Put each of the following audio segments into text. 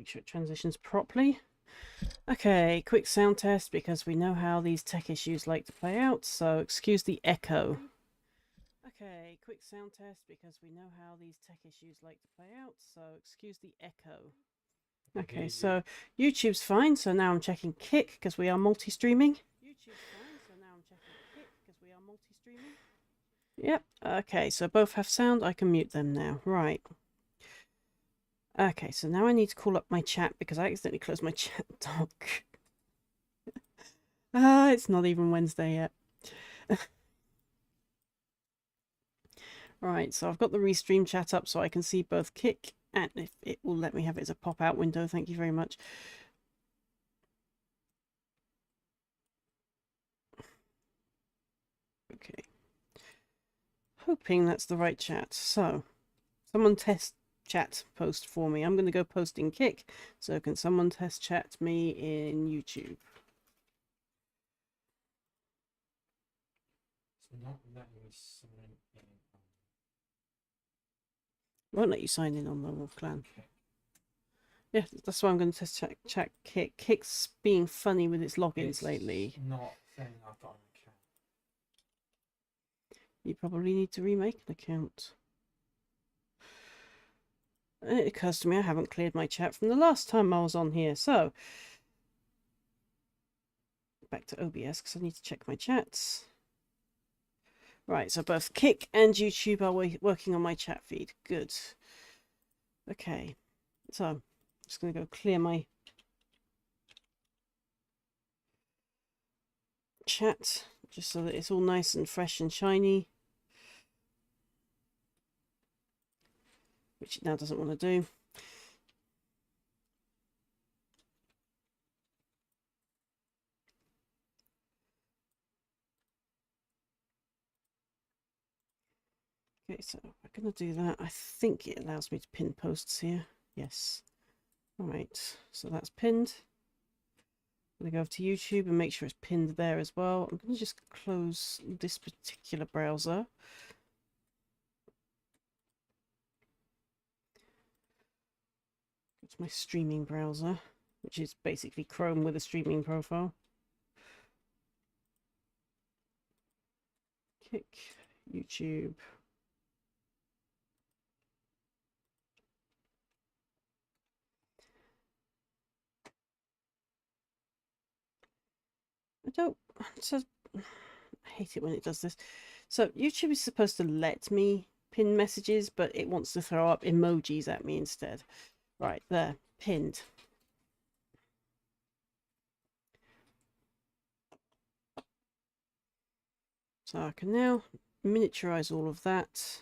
sure it transitions properly. Okay, quick sound test because we know how these tech issues like to play out, so excuse the echo. Okay, quick sound test because we know how these tech issues like to play out, so excuse the echo. Okay, so YouTube's fine, so now I'm checking Kick because we are multi-streaming. Yep, okay, so both have sound, I can mute them now, right. Okay, so now I need to call up my chat because I accidentally closed my chat dock. It's not even Wednesday yet. Right, so I've got the restream chat up so I can see both Kick and if it will let me have it as a pop-out window, thank you very much. Okay. Hoping that's the right chat. So, someone test chat post for me. I'm going to go post in Kick. So can someone test chat me in YouTube? It's not letting me sign in. Won't let you sign in on the Wolf Clan. Yeah, that's why I'm going to test chat Kick. Kick's being funny with its logins lately. Not saying I've got an account. You probably need to remake an account. It occurs to me I haven't cleared my chat from the last time I was on here, so back to OBS because I need to check my chats. Right, so both Kick and YouTube are working on my chat feed. Good. Okay, so I'm just going to go clear my chat just so that it's all nice and fresh and shiny, which it now doesn't want to do. Okay, so I'm going to do that. I think it allows me to pin posts here. Yes. All right, so that's pinned. I'm going to go over to YouTube and make sure it's pinned there as well. I'm going to just close this particular browser. It's my streaming browser, which is basically Chrome with a streaming profile. Kick, YouTube. I hate it when it does this. So YouTube is supposed to let me pin messages, but it wants to throw up emojis at me instead. Right, there, pinned. So I can now miniaturize all of that.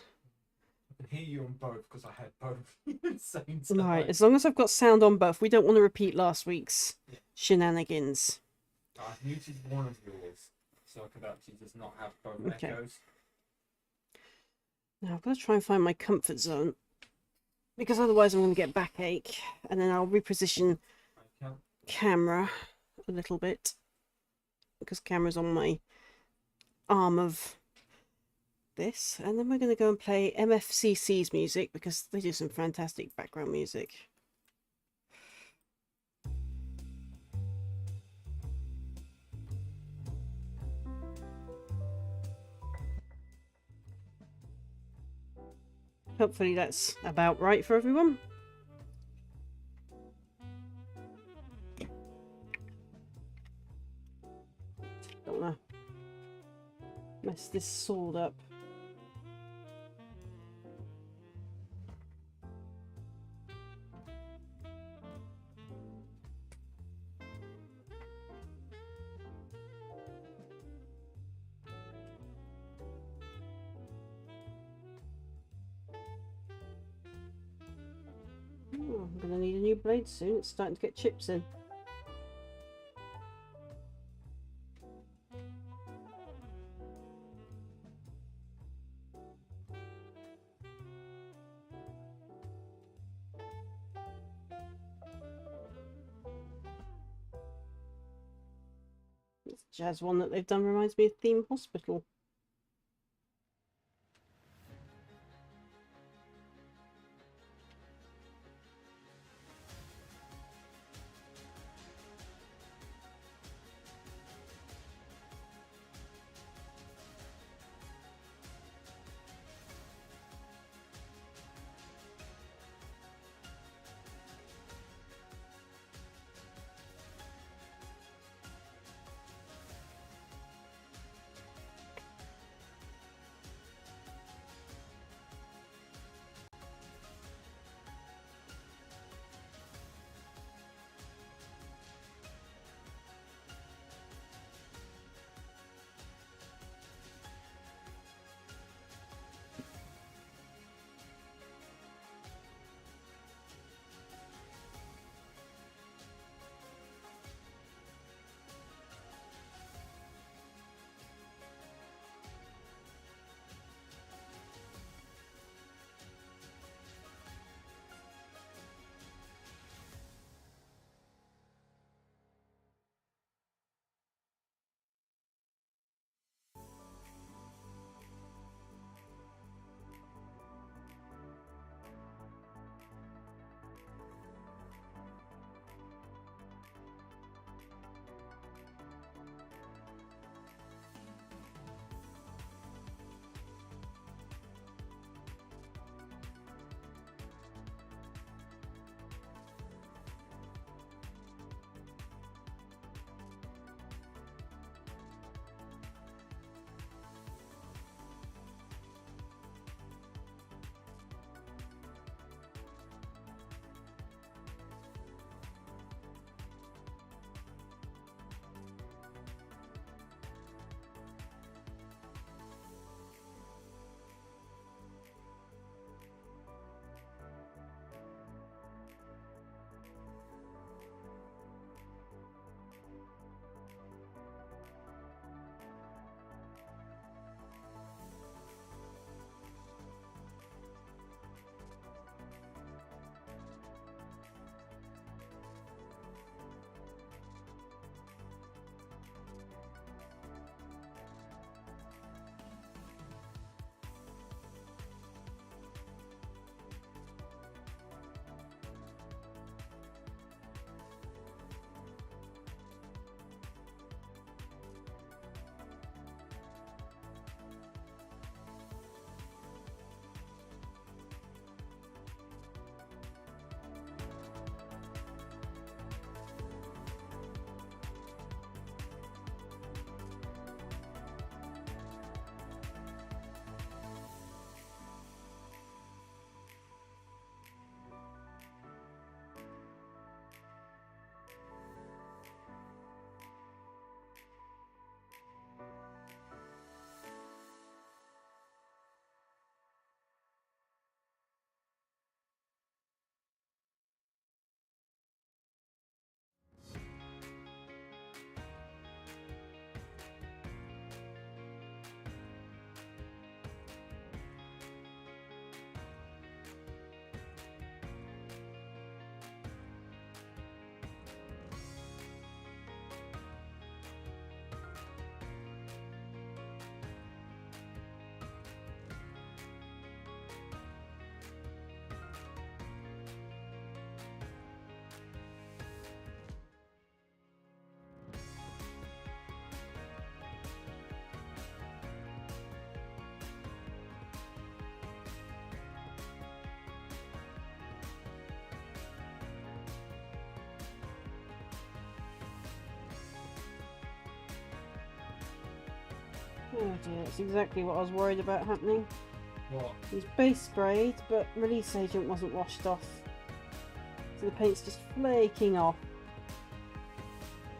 I can hear you on both because I had both at the same time. Right, as long as I've got sound on both, we don't want to repeat last week's shenanigans. I've muted one of yours, so I could actually just not have both echoes. Now I've got to try and find my comfort zone, because otherwise I'm going to get backache, and then I'll reposition camera a little bit, because camera's on my arm of this, and then we're going to go and play MFCC's music because they do some fantastic background music. Hopefully that's about right for everyone. Don't want to mess this sword up. Oh, I'm going to need a new blade soon. It's starting to get chips in. This jazz one that they've done reminds me of Theme Hospital. Oh dear, it's exactly what I was worried about happening. What? He's base sprayed, but release agent wasn't washed off. So the paint's just flaking off.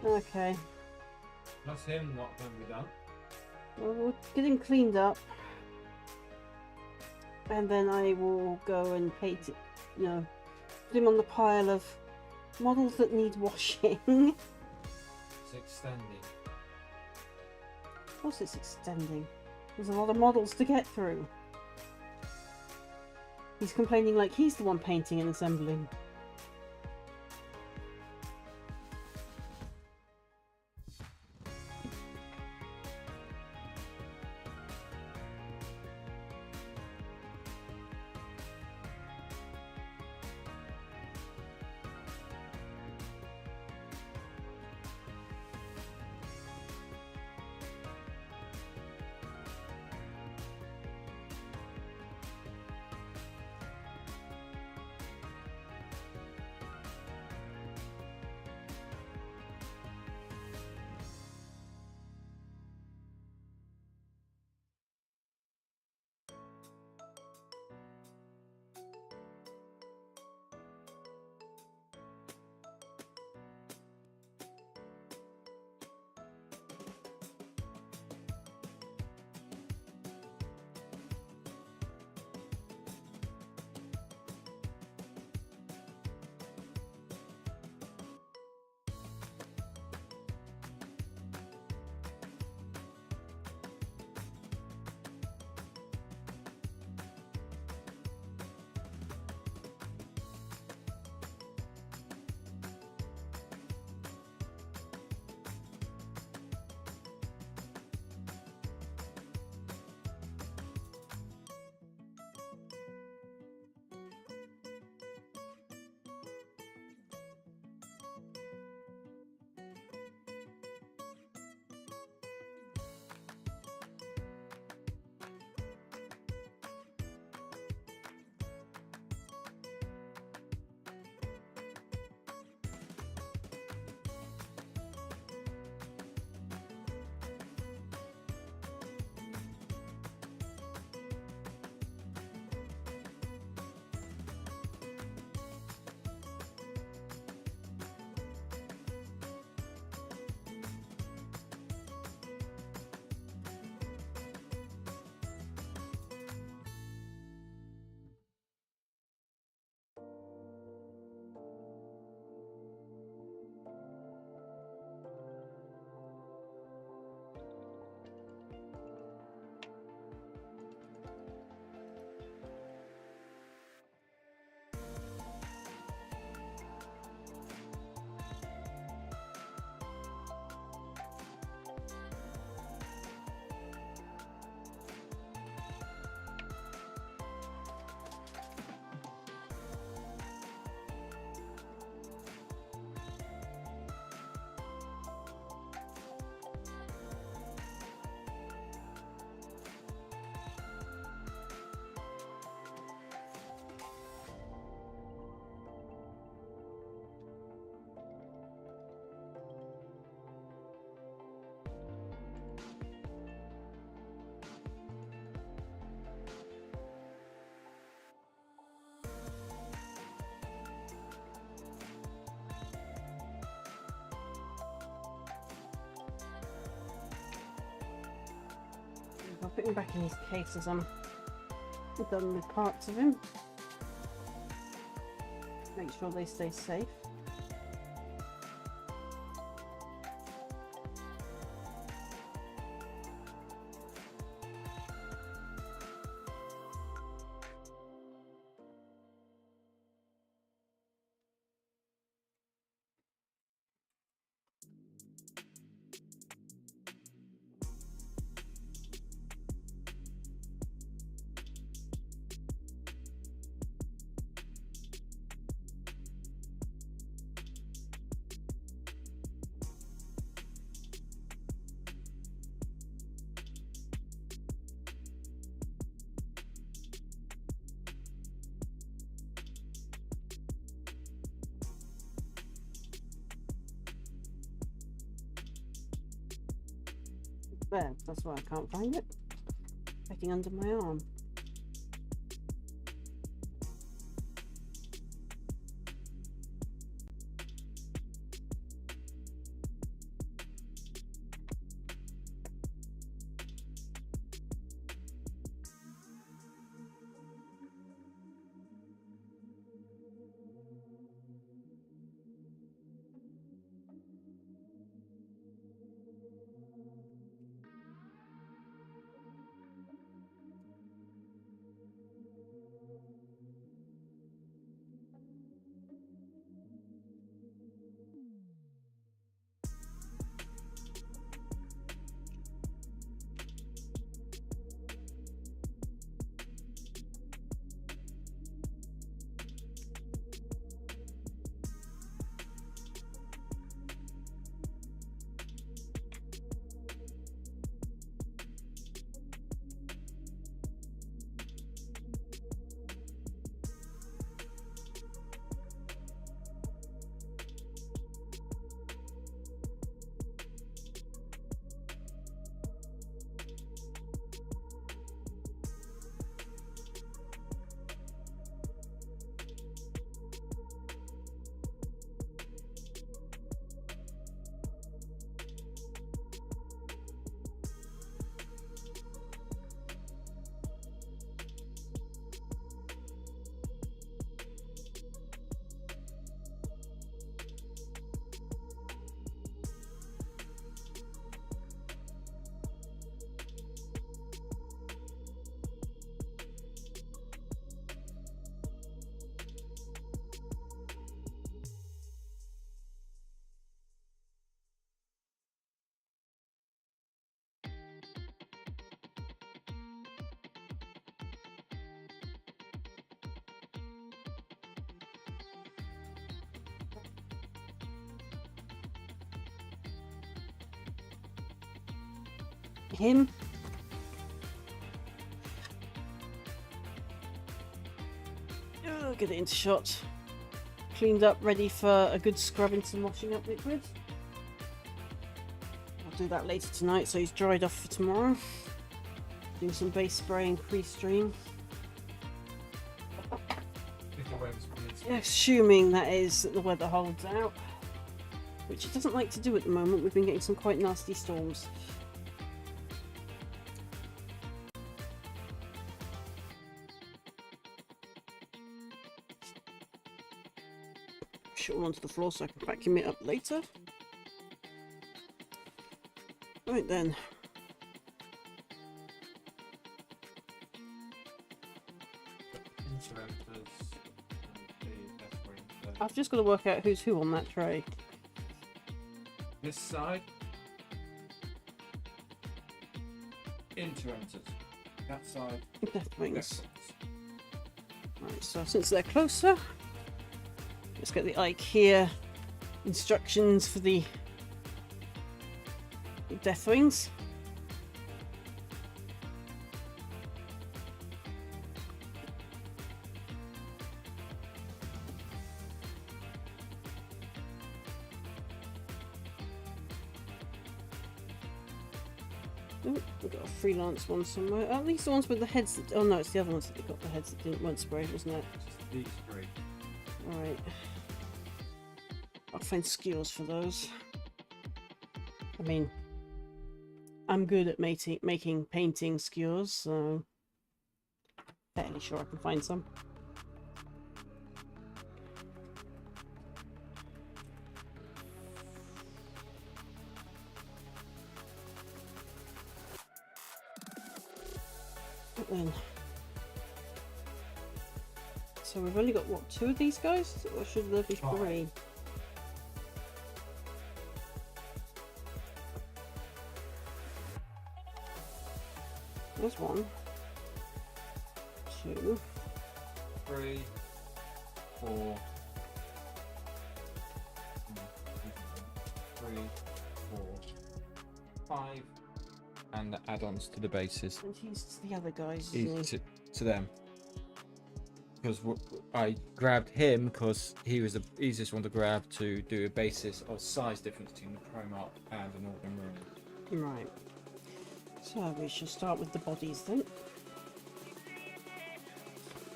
Okay. That's him not going to be done. Well, we'll get him cleaned up. And then I will go and paint it, you know, put him on the pile of models that need washing. It's extending. Of course it's extending. There's a lot of models to get through. He's complaining like he's the one painting and assembling. I'll put him back in his case as I'm done with parts of him. Make sure they stay safe. There, that's why I can't find it. Hiding under my arm. Him. Oh, get it into shot. Cleaned up, ready for a good scrub into some washing up liquid. I'll do that later tonight, so he's dried off for tomorrow. Do some base spray and crease stream. If the weather's permitting. Yeah, assuming that is that the weather holds out, which it doesn't like to do at the moment. We've been getting some quite nasty storms. Shut all onto the floor so I can vacuum it up later. Right then. I've just got to work out who's who on that tray. This side. Interrupters. That side. Deathwings. Left. Right, so since they're closer, let's get the IKEA instructions for the Deathwings. Oh, we've got a freelance one somewhere. At least the ones with the heads that... Oh no, it's the other ones that got the heads that weren't sprayed, wasn't it? Just these three. Alright. I'll find skewers for those. I mean, I'm good at painting skewers, so fairly sure I can find some. But then, so we've only got what, 2 of these guys, or should there be 3? There's 1, 2, 3, 4. 3, 4, 5. And the add-ons to the bases. and he's to the other guys, He's isn't he? to them. Because I grabbed him because he's the easiest one to grab to do a basis of size difference between the chrome up and an ordinary room. Right. So we shall start with the bodies then.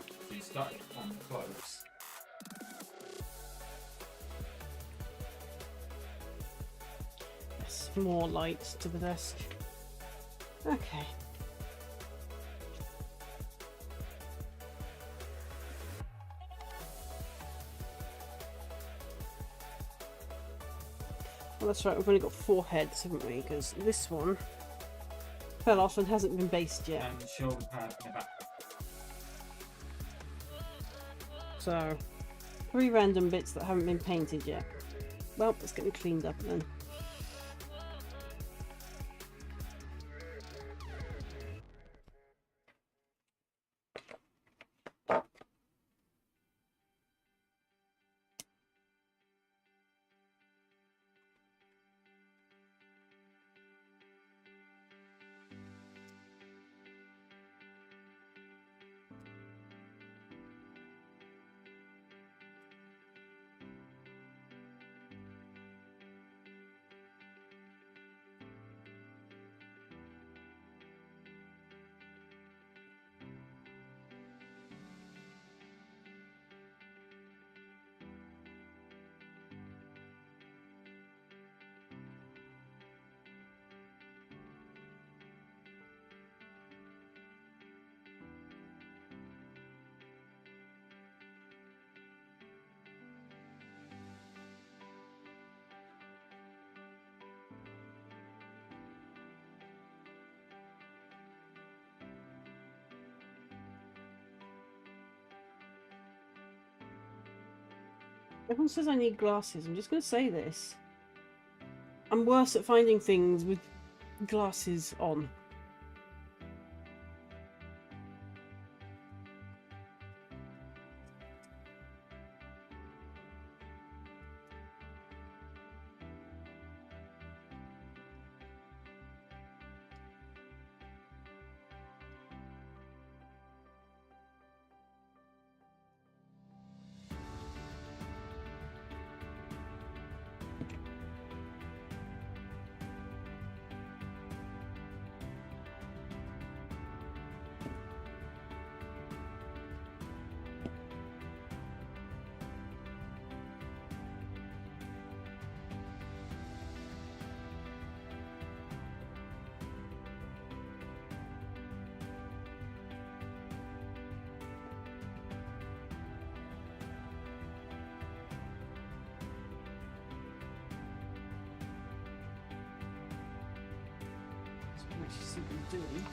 So you started on the clothes. Yes, more lights to the desk. Okay. Well, that's right, we've only got 4 heads, haven't we? Because this one fell off and hasn't been based yet. And the shoulder pad in the back. So, 3 random bits that haven't been painted yet. Well, it's getting cleaned up then. Everyone says I need glasses. I'm just going to say this. I'm worse at finding things with glasses on. Actually see what I'm doing.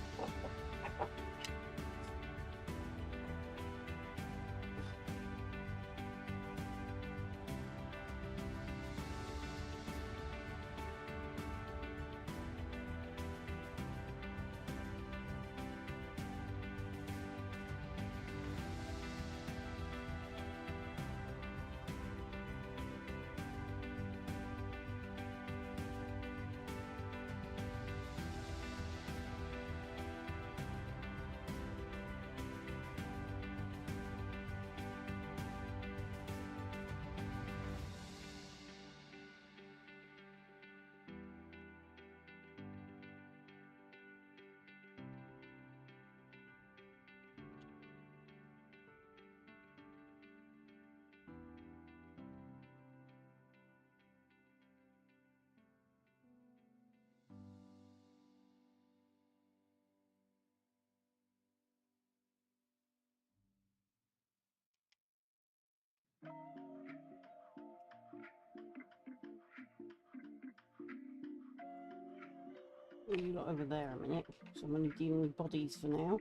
You lot over there a minute. So I'm only dealing with bodies for now.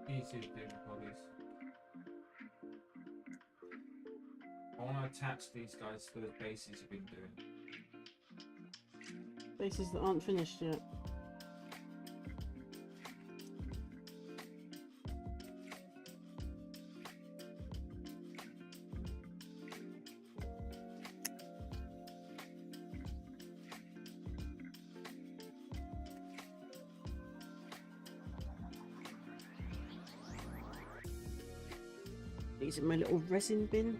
Easy to do with bodies. I want to attach these guys to the bases you've been doing. Bases that aren't finished yet. These are my little resin bin.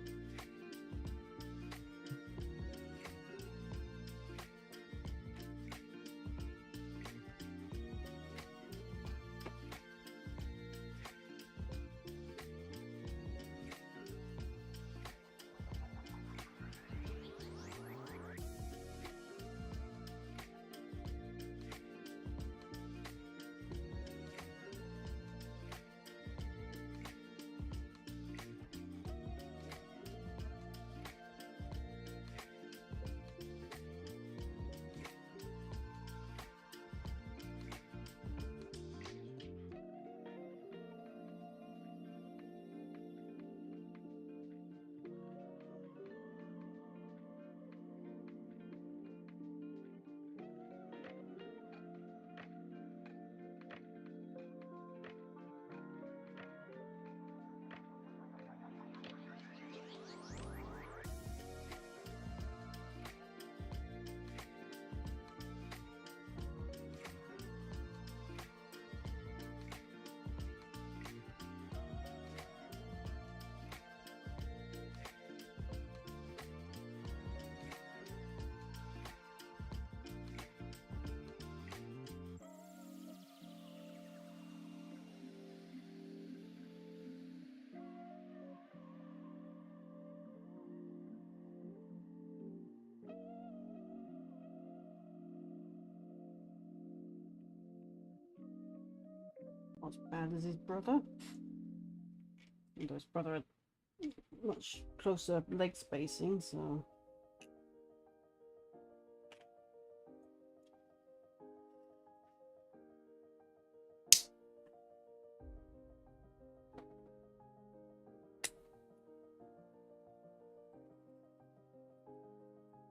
Not as bad as his brother. Although his brother had much closer leg spacing, so...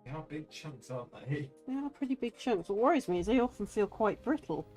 They are big chunks, aren't they? They are pretty big chunks. What worries me is they often feel quite brittle.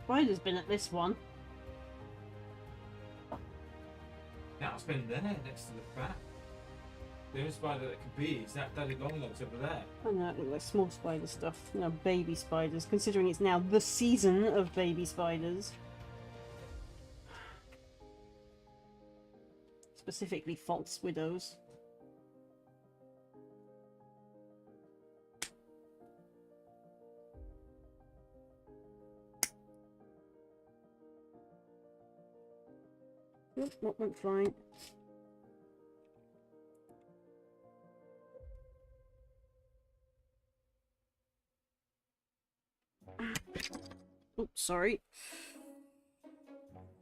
Spider's been at this one. Now it's been there next to the bat. The only spider that could be is that Daddy Longlegs over there. I know, it looks like small spider stuff. You know, baby spiders, considering it's now the season of baby spiders. Specifically false widows. Oop, what went flying? Oops, sorry.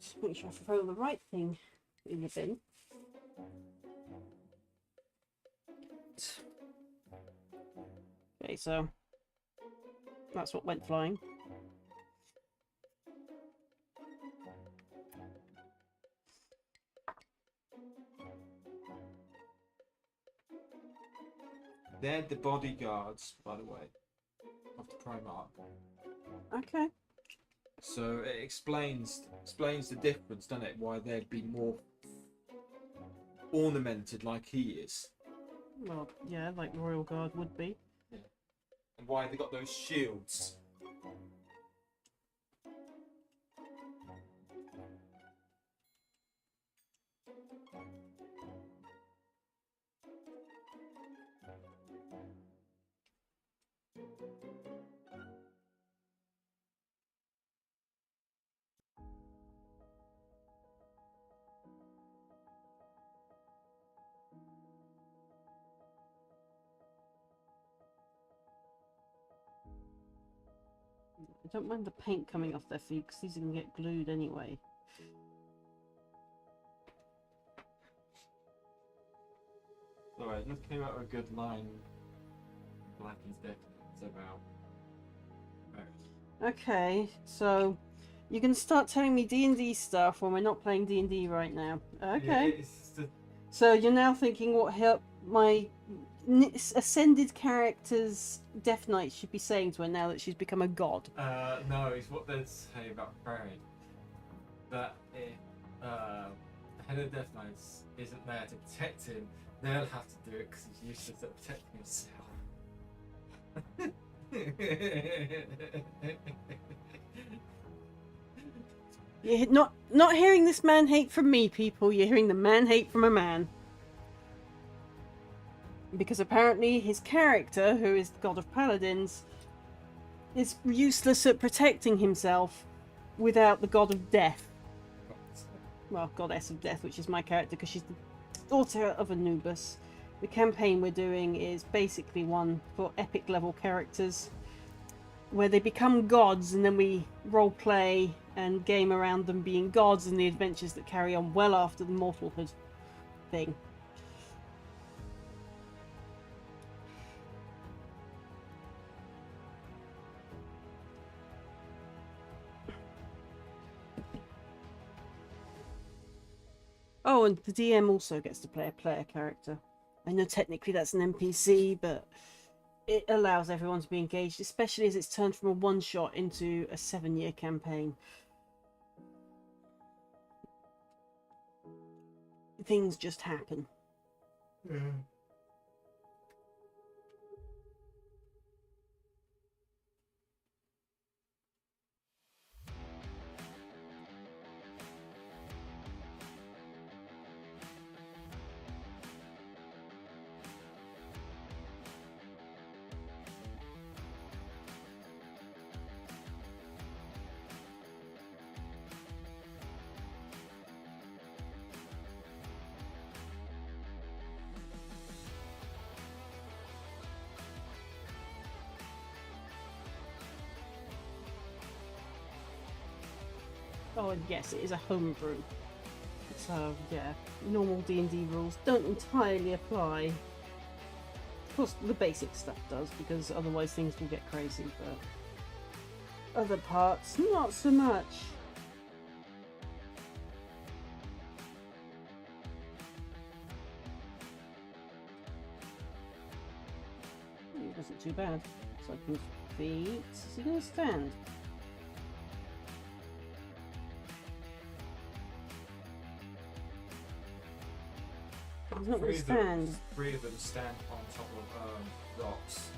Just make sure I throw the right thing in the bin. Okay, so that's what went flying. They're the bodyguards, by the way, of the Primarch. Okay. So it explains the difference, doesn't it? Why they'd be more ornamented like he is. Well, yeah, like the Royal Guard would be. Yeah. And why they got those shields. I don't mind the paint coming off their feet because these are going to get glued anyway. Alright, let's came out with a good line. Black is dead. It's about. Okay, so you can start telling me D&D stuff when we're not playing D&D right now. Okay. Yeah, it's the... So you're now thinking what my ascended character's Death Knight should be saying to her now that she's become a god. No, it's what they say about Prairie. That if the head of Death Knights isn't there to protect him, they'll have to do it because he's useless at protecting himself. You're not hearing this man hate from me, people. You're hearing the man hate from a man. Because apparently his character, who is the god of paladins, is useless at protecting himself without the god of death. Well, goddess of death, which is my character because she's the daughter of Anubis. The campaign we're doing is basically one for epic level characters where they become gods and then we role play and game around them being gods and the adventures that carry on well after the mortalhood thing. Oh, and the DM also gets to play a player character. I know technically that's an NPC, but it allows everyone to be engaged, especially as it's turned from a one-shot into a 7-year campaign. Things just happen. Oh, and yes, it is a homebrew. So, yeah, normal D&D rules don't entirely apply. Of course, the basic stuff does, because otherwise things will get crazy, but other parts, not so much. It wasn't too bad. So I can feet. Is he going to stand? He's not going to stand. Three of them stand on top of rocks.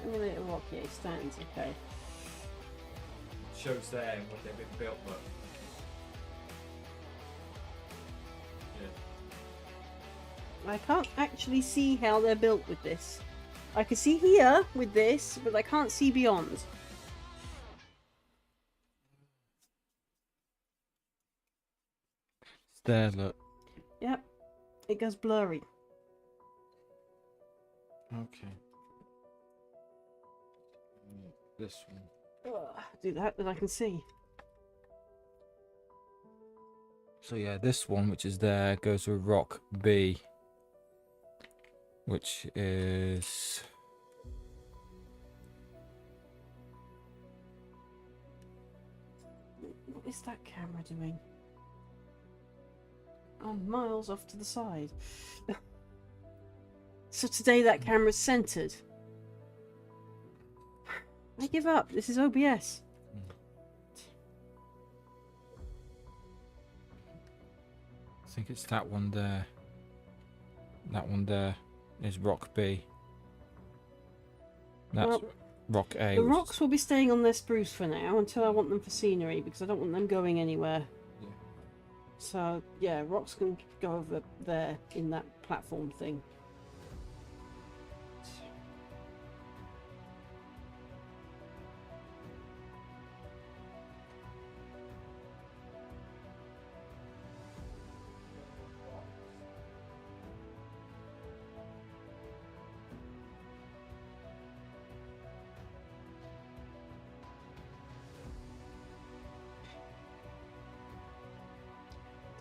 Emulate a rock, yeah, he stands, okay. It shows there what they've been built with. Yeah. I can't actually see how they're built with this. I can see here with this, but I can't see beyond. It's there, look. Yep, it goes blurry. Okay. This one. Do that, then I can see. So yeah, this one, which is there, goes with rock B, which is What is that camera doing? I'm miles off to the side. So today that camera's centered. I give up. This is OBS. I think it's that one there. That one there is rock B. That's Well, rock A. the which is- rocks will be staying on their spruce for now until I want them for scenery, because I don't want them going anywhere. Yeah. So yeah, rocks can go over there in that platform thing.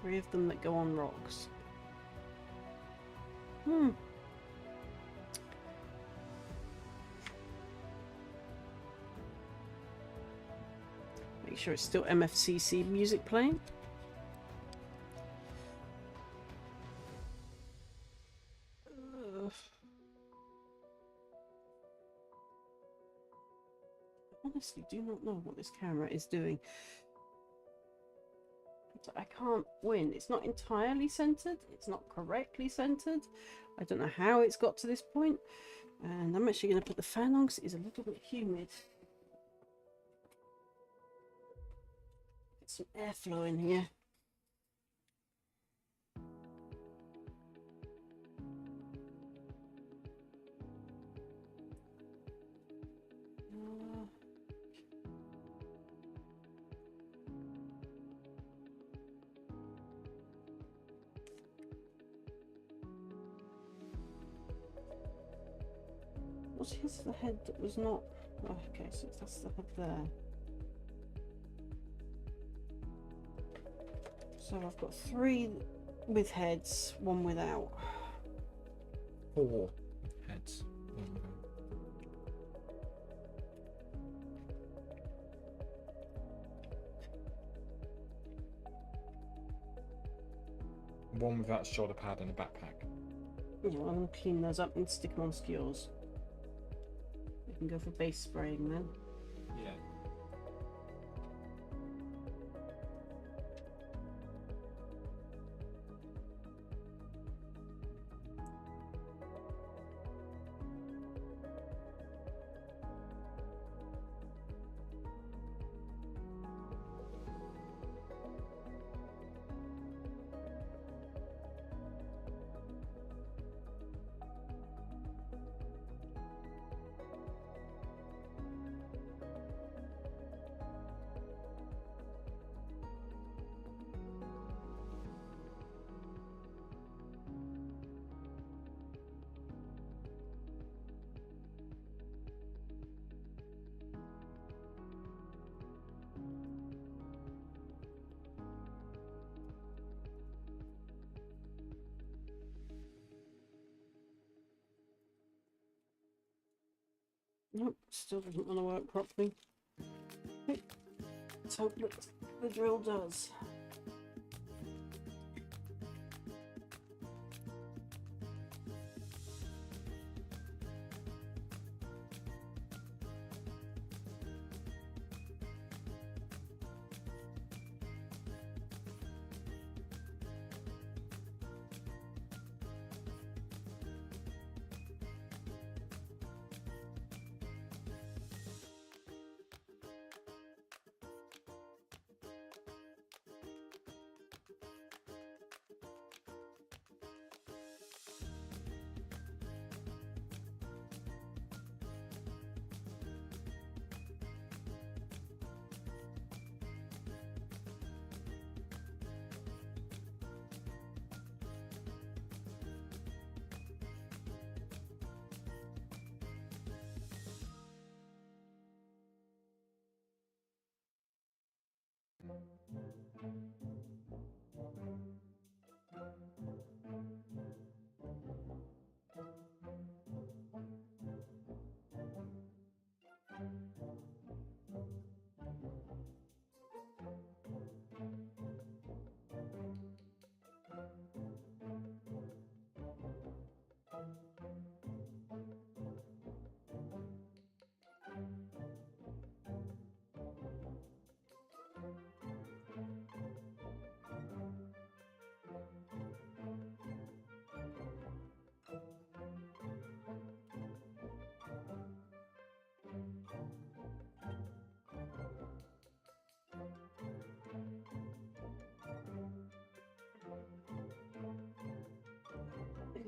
Three of them that go on rocks. Make sure it's still MFCC music playing. I honestly do not know what this camera is doing. I can't win. It's not entirely centered. It's not correctly centered. I don't know how it's got to this point. And I'm actually going to put the fan on because it is a little bit humid. Get some airflow in here. Here's the head that was not... Oh, okay, so that's the head there. So I've got 3 with heads, 1 without. 4 heads. One without a shoulder pad and a backpack. Yeah, well, I'm going to clean those up and stick them on skewers. We can go for base spraying then. Yeah. Nope, still doesn't want to work properly. Okay, let's hope that the drill does.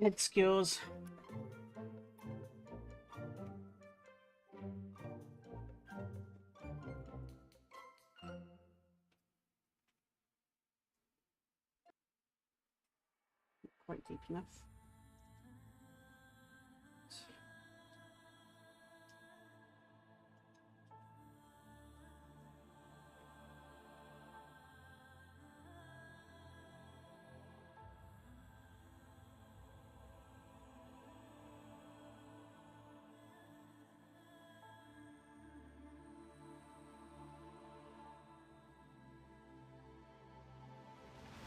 Head skewers. Quite deep enough.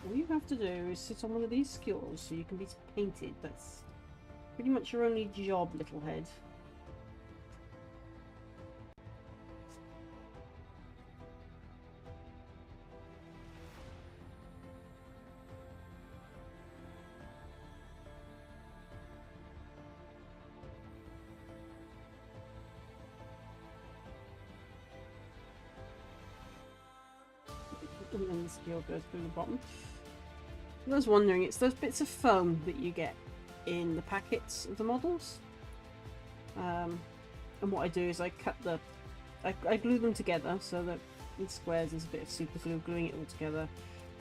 All you have to do is sit on one of these skewers so you can be painted. That's pretty much your only job, little head. And then the skewer goes through the bottom. I was wondering, it's those bits of foam that you get in the packets of the models. And what I do is I cut the... I glue them together so that in squares there's a bit of super glue gluing it all together.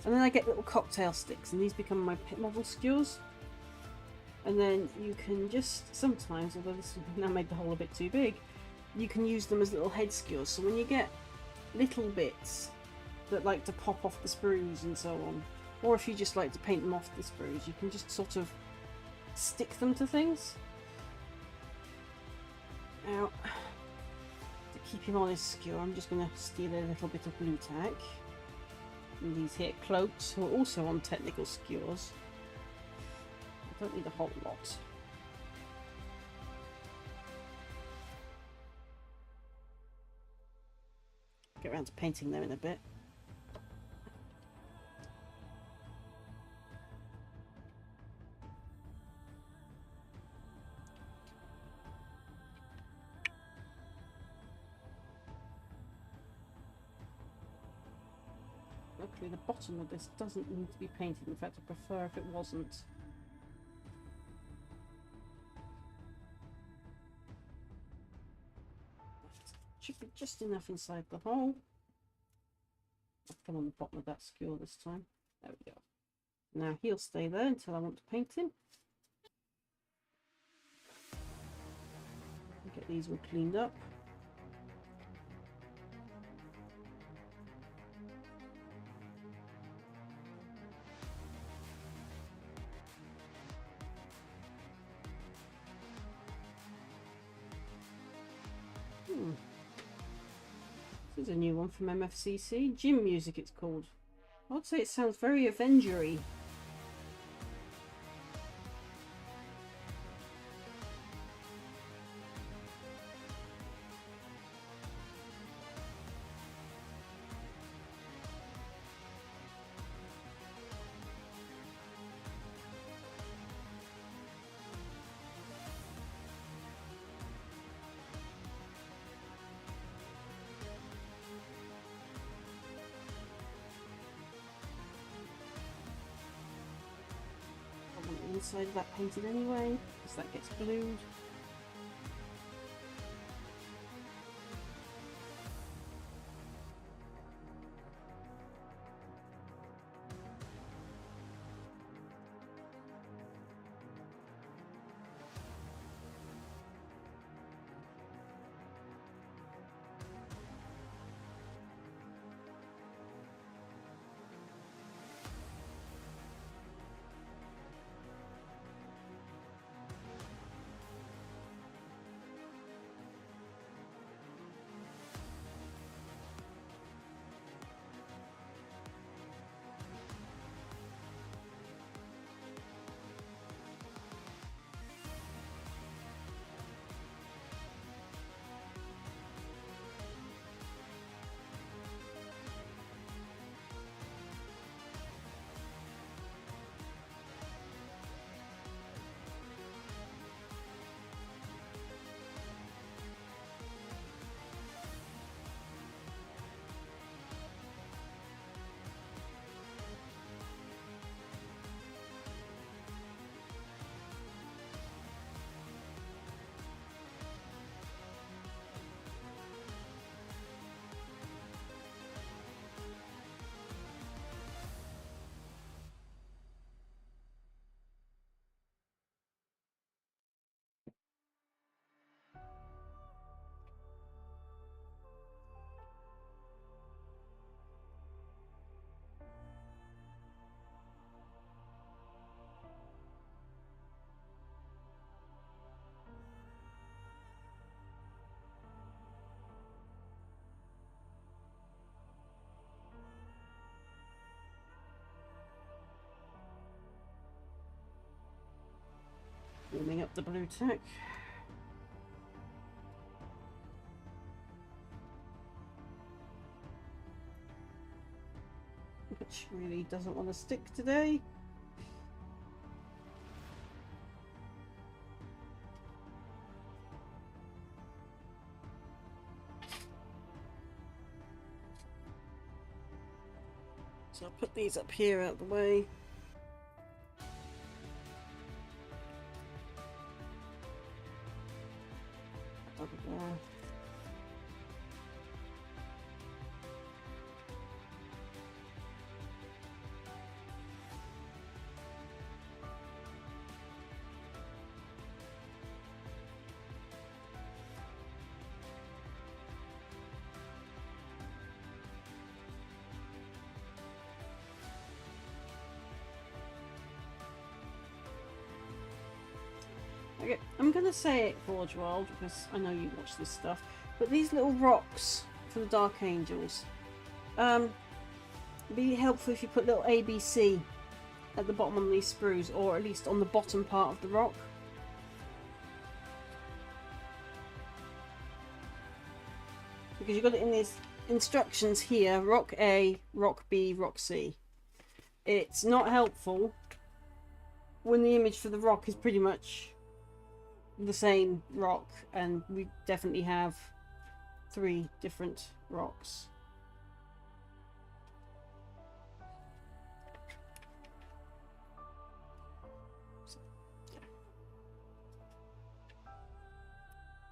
And then I get little cocktail sticks, and these become my pet model skewers. And then you can just, sometimes, although this now made the hole a bit too big, you can use them as little head skewers. So when you get little bits that like to pop off the sprues and so on, or if you just like to paint them off the sprues, you can just sort of stick them to things. Now, to keep him on his skewer, I'm just going to steal a little bit of blue tack. And these here cloaks, who are also on technical skewers. Don't need a whole lot. Get around to painting them in a bit. Luckily the bottom of this doesn't need to be painted. In fact, I prefer if it wasn't. Should be just enough inside the hole. I'll come on the bottom of that skewer this time. There we go. Now he'll stay there until I want to paint him. Get these all cleaned up. This is a new one from MFCC. Gym music it's called. I'd say it sounds very Avenger-y. Inside of that painted anyway, because that gets glued. Warming up the blue tack. Which really doesn't want to stick today. So I'll put these up here out of the way. Over there. Okay, I'm going to say it, Forge World, because I know you watch this stuff, but these little rocks for the Dark Angels, be helpful if you put little ABC at the bottom on these sprues, or at least on the bottom part of the rock. Because you've got it in these instructions here, rock A, rock B, rock C. It's not helpful when the image for the rock is pretty much the same rock, and we definitely have 3 different rocks.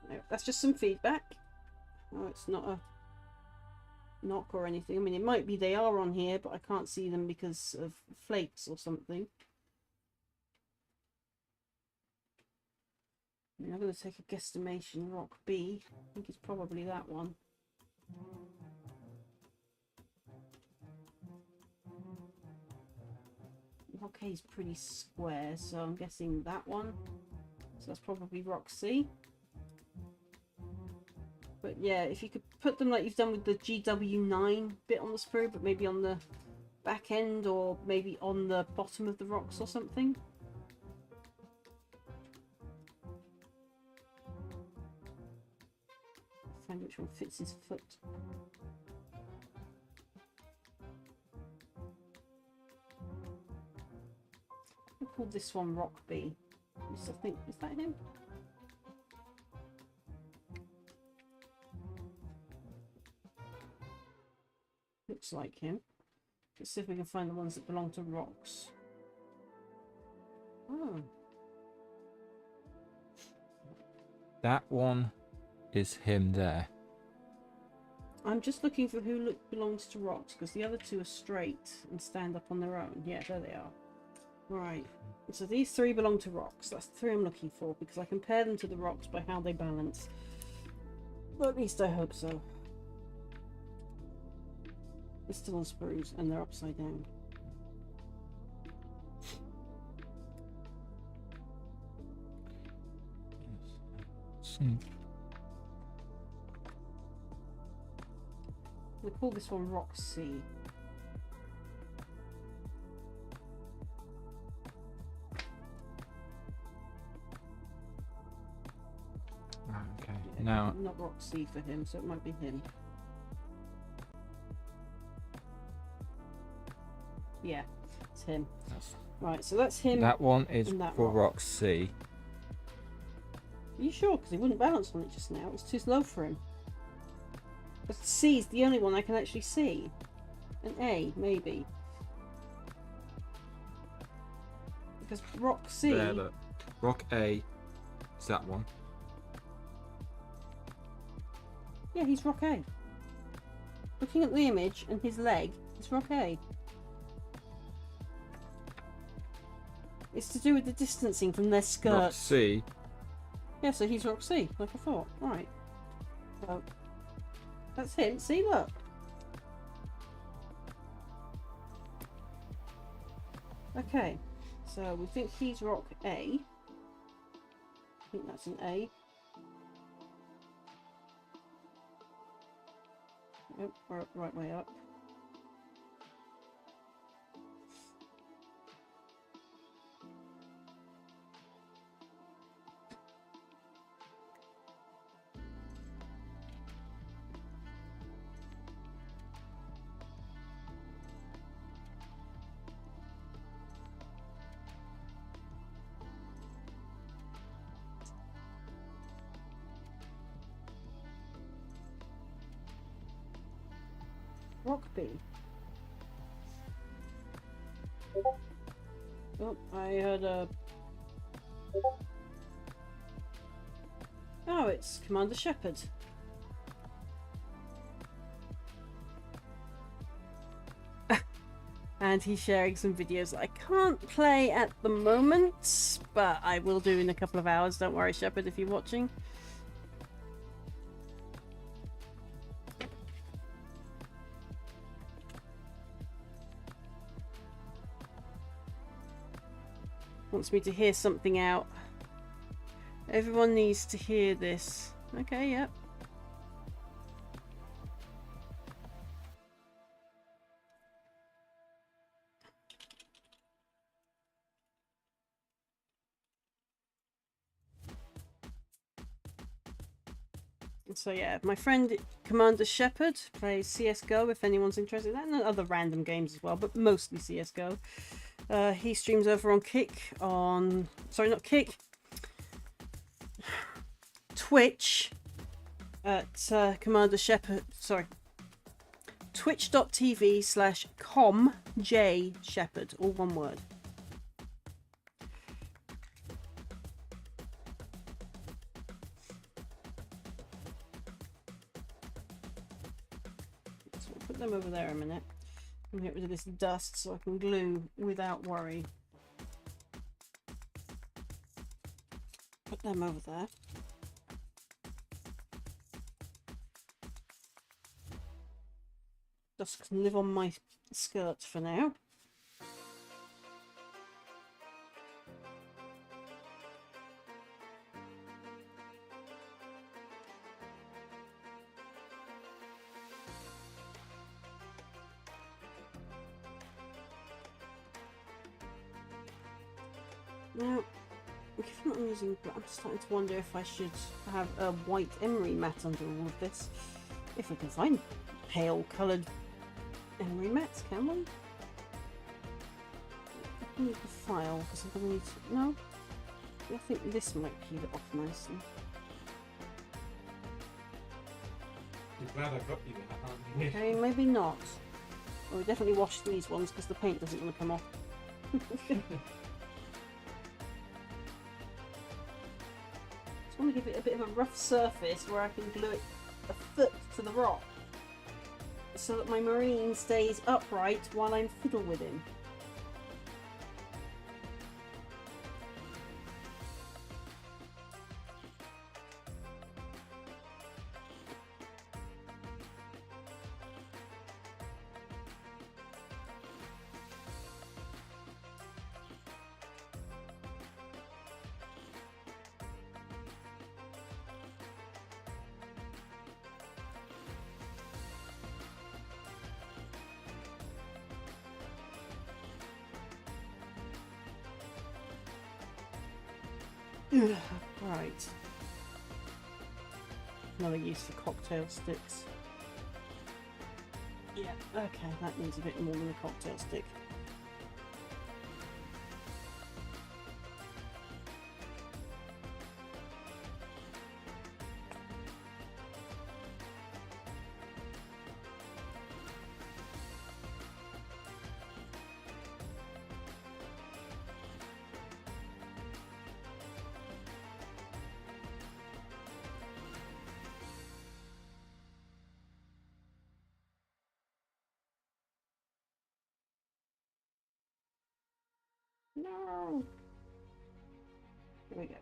No, that's just some feedback. Oh, it's not a knock or anything. I mean, it might be they are on here, but I can't see them because of flakes or something. I mean, I'm going to take a guesstimation. Rock B. I think it's probably that one. Rock A is pretty square, so I'm guessing that one. So that's probably rock C. But yeah, if you could put them like you've done with the GW9 bit on the sprue, but maybe on the back end or maybe on the bottom of the rocks or something. Find which one fits his foot. I'll call this one Rock B. I think, is that him? Looks like him. Let's see if we can find the ones that belong to rocks. Oh. That one is him there. I'm just looking for who belongs to rocks, because the other 2 are straight and stand up on their own. Yeah, there they are. Right. So these 3 belong to rocks. That's the 3 I'm looking for, because I compare them to the rocks by how they balance. Well, at least I hope so. They're still on sprues, and they're upside down. We call this one Rock C. Okay. Now, Not Rock C for him, so it might be him. Yeah, it's him. Right, so that's him. that one is that for rock. rock C. Are you sure? Because he wouldn't balance on it just now. It's too slow for him. But C is the only one I can actually see. An A, maybe. Because rock C... There, look. Rock A is that one. Yeah, he's rock A. Looking at the image and his leg, it's rock A. It's to do with the distancing from their Rock skirts. C. Yeah, so he's rock C, like I thought. Right. So, that's him. See, look. Okay, so we think he's rock A. I think that's an A. Yep, we're up, right way up. Rock B. Oh, I heard a... Oh, it's Commander Shepard. And he's sharing some videos that I can't play at the moment, but I will do in a couple of hours. Don't worry, Shepard, if you're watching. Wants me to hear something out. Everyone needs to hear this. Okay, yep. So yeah, my friend Commander Shepard plays CS:GO if anyone's interested, and other random games as well, but mostly CS:GO. He streams over on Twitch at Commander Shepard. Sorry, twitch.tv/comjshepard, all one word. So we'll put them over there a minute. And get rid of this dust so I can glue without worry. Put them over there. Dust can live on my skirt for now. Now, if I'm using, I'm starting to wonder if I should have a white emery mat under all of this. If we can find pale coloured emery mats, can we? I need the file because I'm going to need to. No? I think this might peel it off nicely. I'm glad I got you that, aren't you? Okay, maybe not. Well, we definitely wash these ones because the paint doesn't want to come off. I want to give it a bit of a rough surface where I can glue it a foot to the rock so that my marine stays upright while I'm fiddle with him. Right. Another use for cocktail sticks. Yeah, okay, that needs a bit more than a cocktail stick. No! Here we go.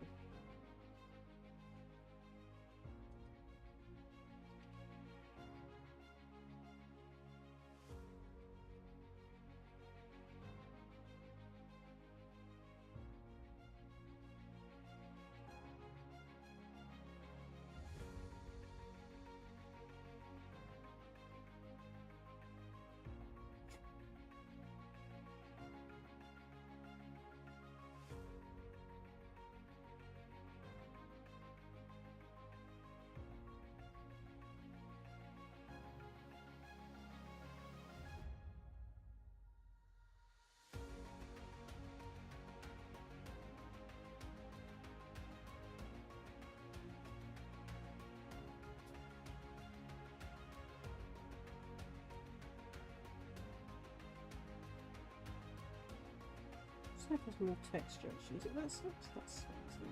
See if there's more texture actually. Is it that side? That's isn't it?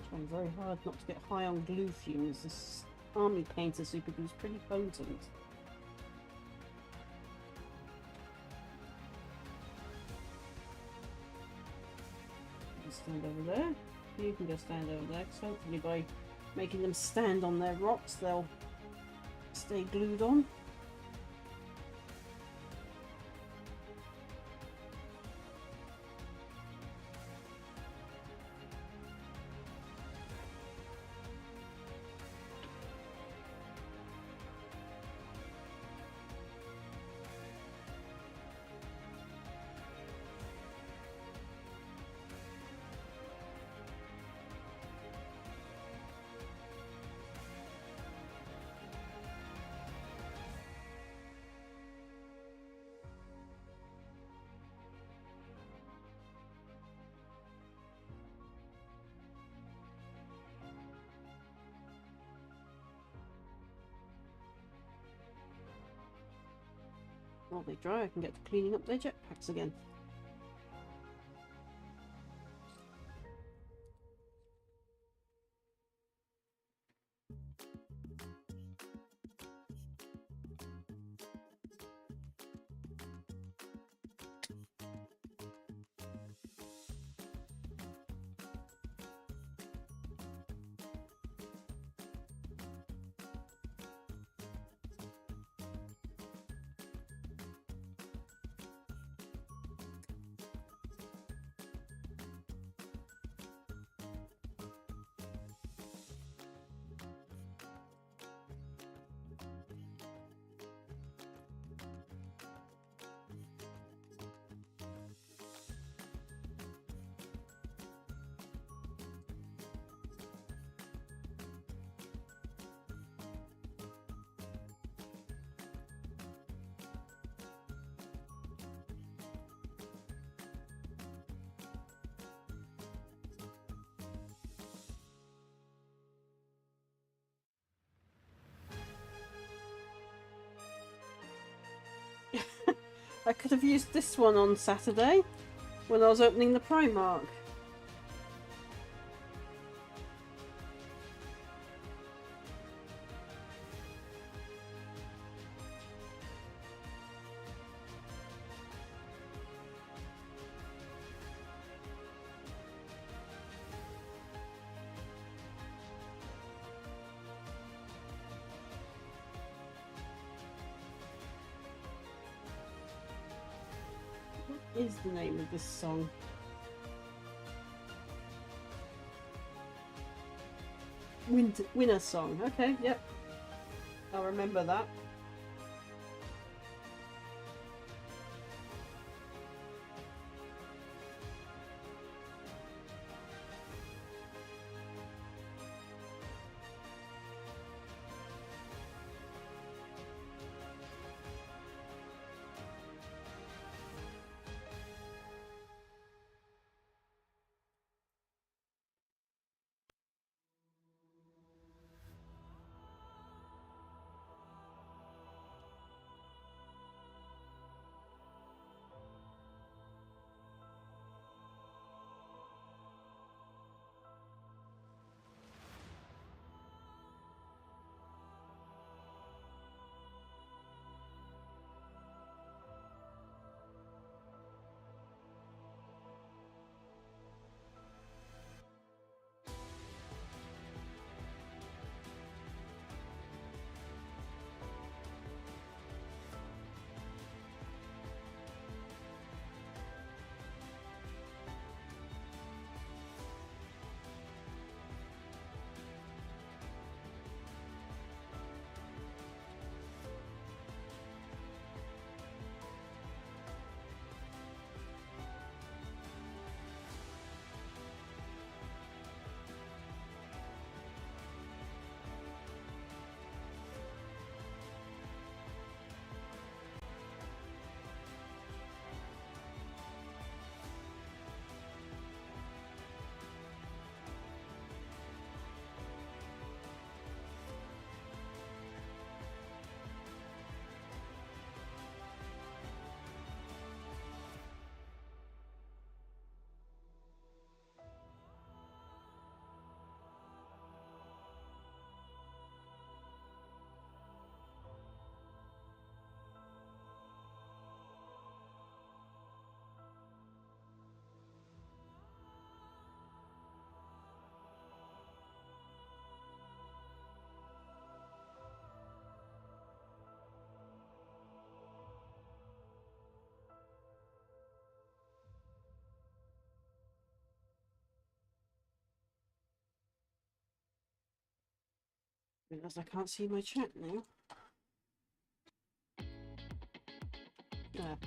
Trying very hard not to get high on glue fumes. This army painter super glue is pretty potent. Stand over there. You can go stand over there, because hopefully by making them stand on their rocks, they'll stay glued on. While they dry, I can get to cleaning up their jetpacks again. I could have used this one on Saturday when I was opening the Primark. What is the name of this song? Winter Song. Okay, yep. I'll remember that. Because I can't see my chat now. There.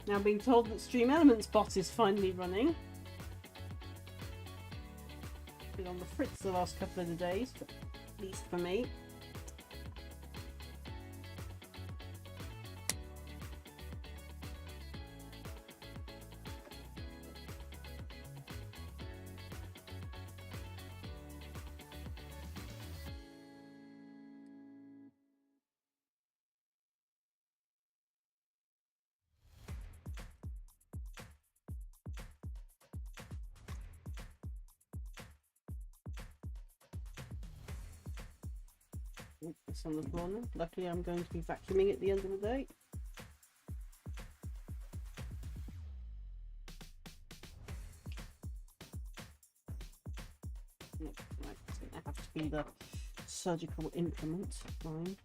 Now being told that Stream Elements bot is finally running. Been on the fritz the last couple of the days, but at least for me. It's on the floor now. Luckily I'm going to be vacuuming at the end of the day. Right, it's going to have to be the surgical implement. Fine.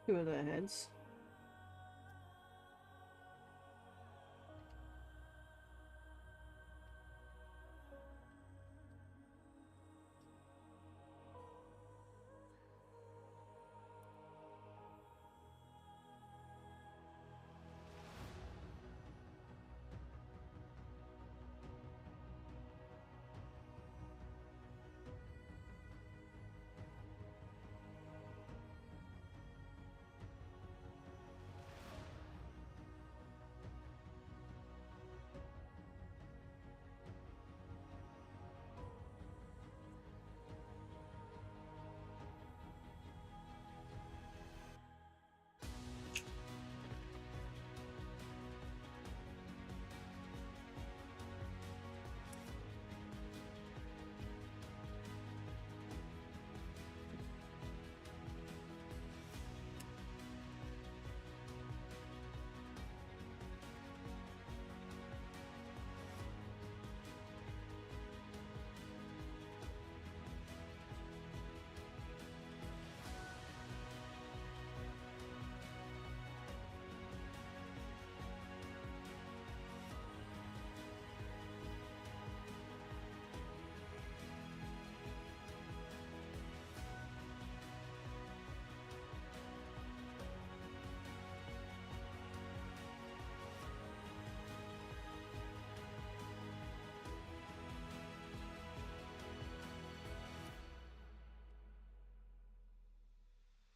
Two of their heads.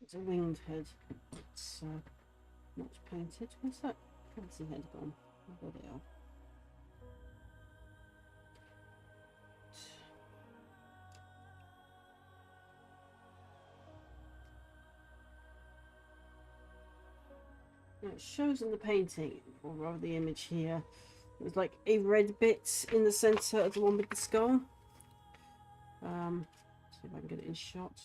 It's a winged head. It's not painted. Where's that fancy head gone? Oh, there they are. Now it shows in the painting, or rather the image here, there's like a red bit in the centre of the one with the skull. See if I can get it in shot.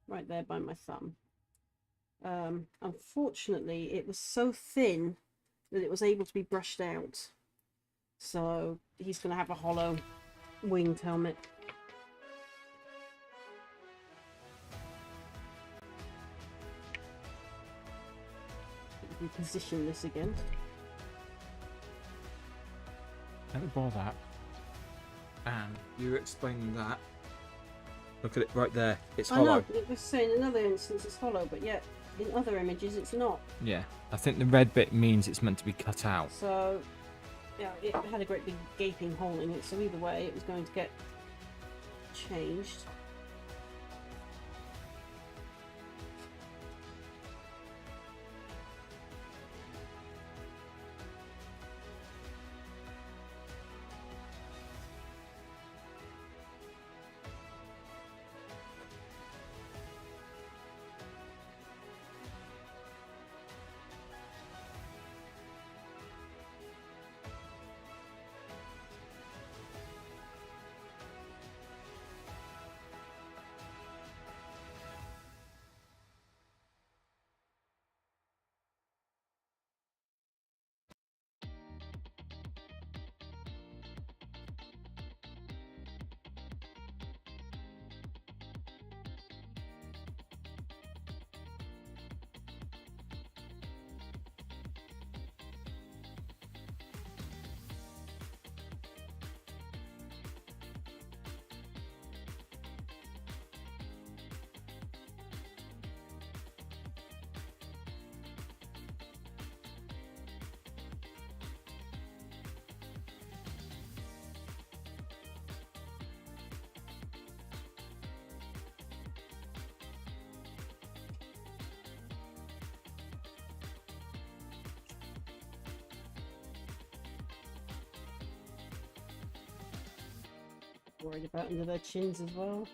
Right there by my thumb. Unfortunately, it was so thin that it was able to be brushed out. So he's going to have a hollow winged helmet. Reposition this again. Let me borrow that. And you were explaining that. Look at it right there. It's hollow. I know, it was saying in another instance it's hollow, but yet in other images it's not. Yeah, I think the red bit means it's meant to be cut out. So, yeah, it had a great big gaping hole in it, so either way it was going to get changed. Worried about under their chins as well.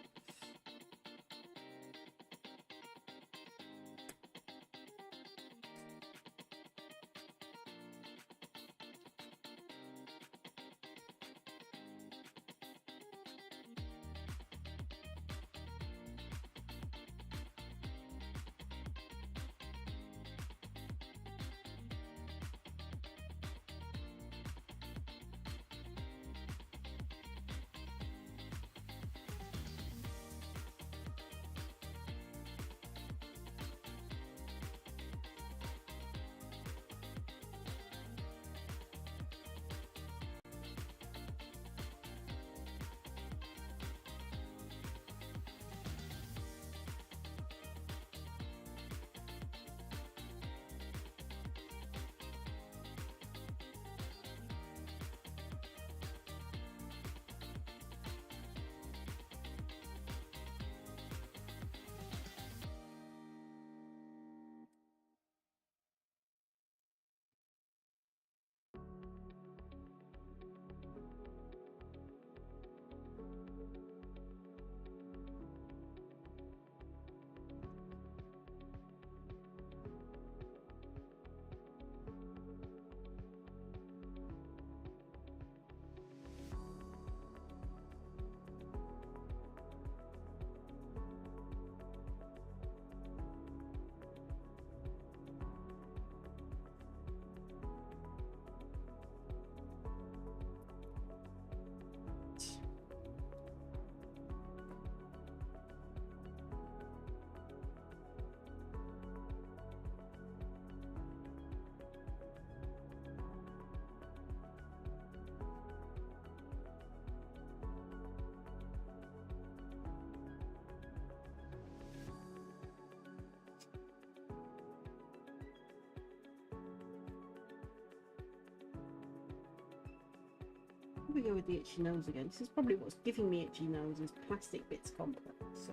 we go with the itchy nose again. This is probably what's giving me itchy nose is plastic bits complex. So,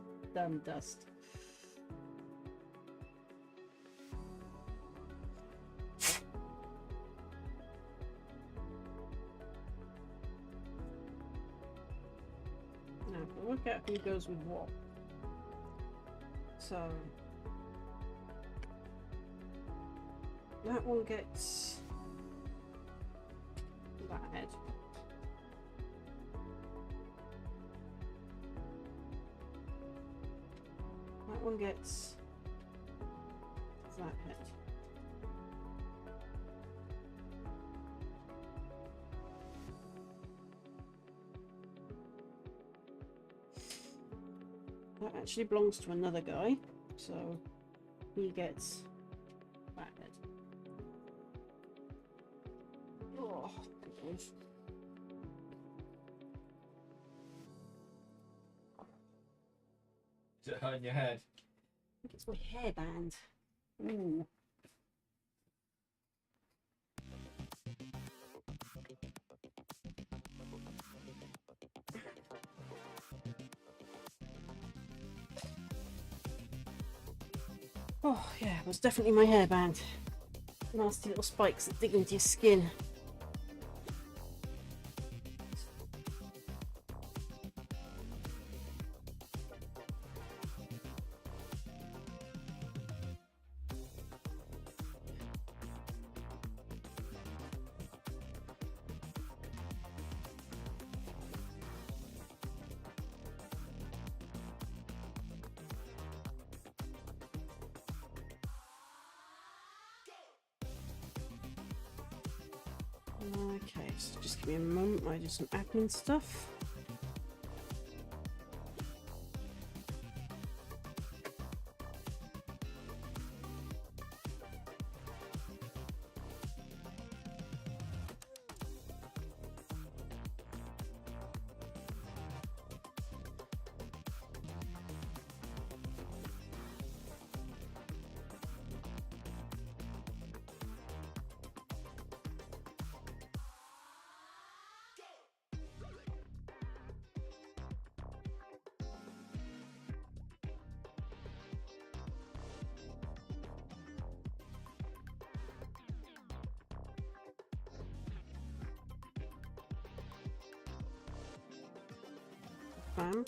dust. Now, we'll work out who goes with what. So, that one gets that head. That one gets that head. That actually belongs to another guy, so he gets that head. Oh, God. Is it hurting your head? I think it's my hairband. Ooh. Oh, yeah, it was definitely my hairband. Nasty little spikes that dig into your skin. Okay, so just give me a moment while I do some admin stuff. Bam.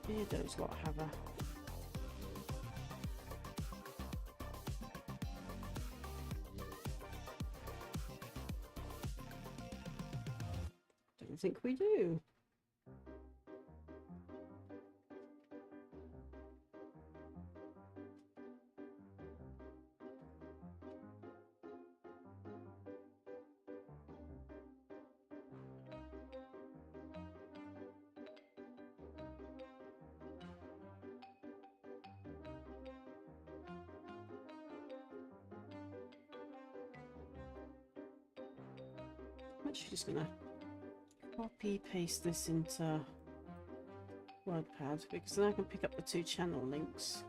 Beardo's lot have a don't think we do. I'm actually just gonna copy paste this into WordPad because then I can pick up the two channel links.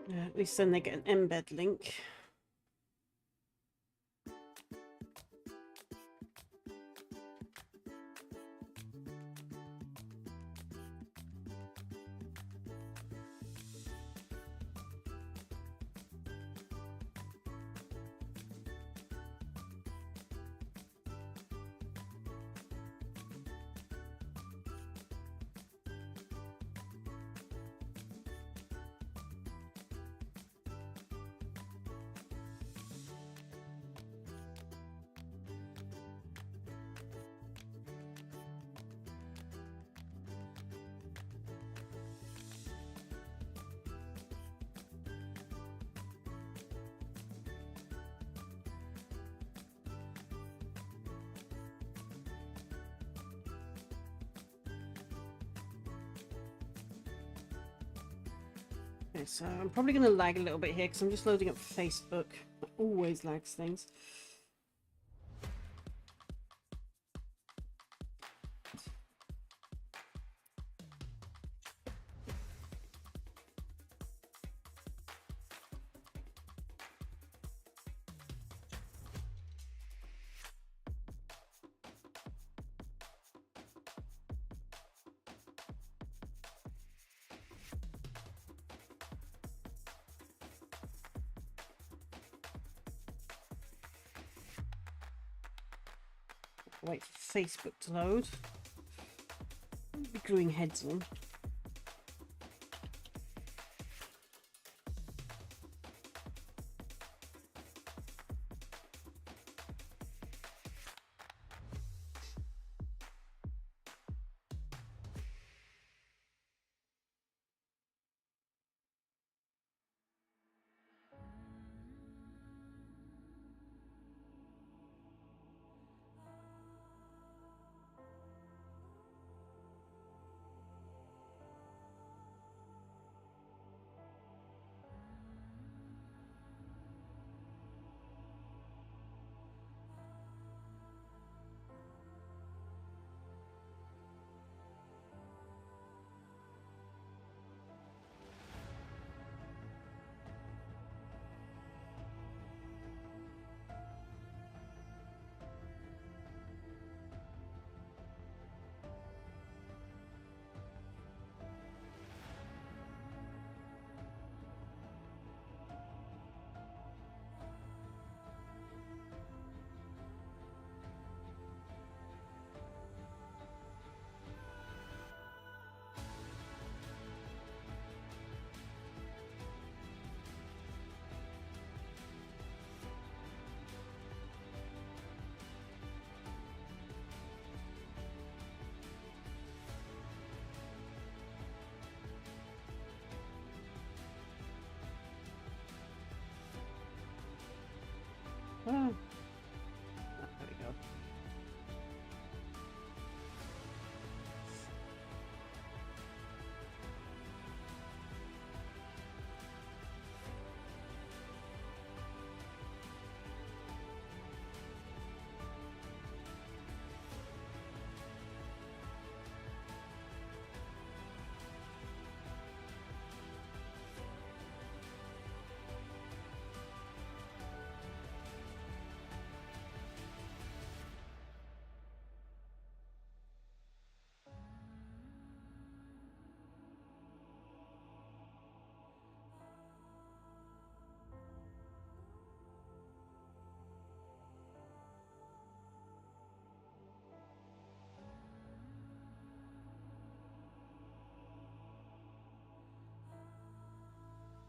Yeah, at least then they get an embed link. Okay, so I'm probably going to lag a little bit here because I'm just loading up Facebook. It always lags things. Wait for Facebook to load. Be gluing heads on. Oh. There we go.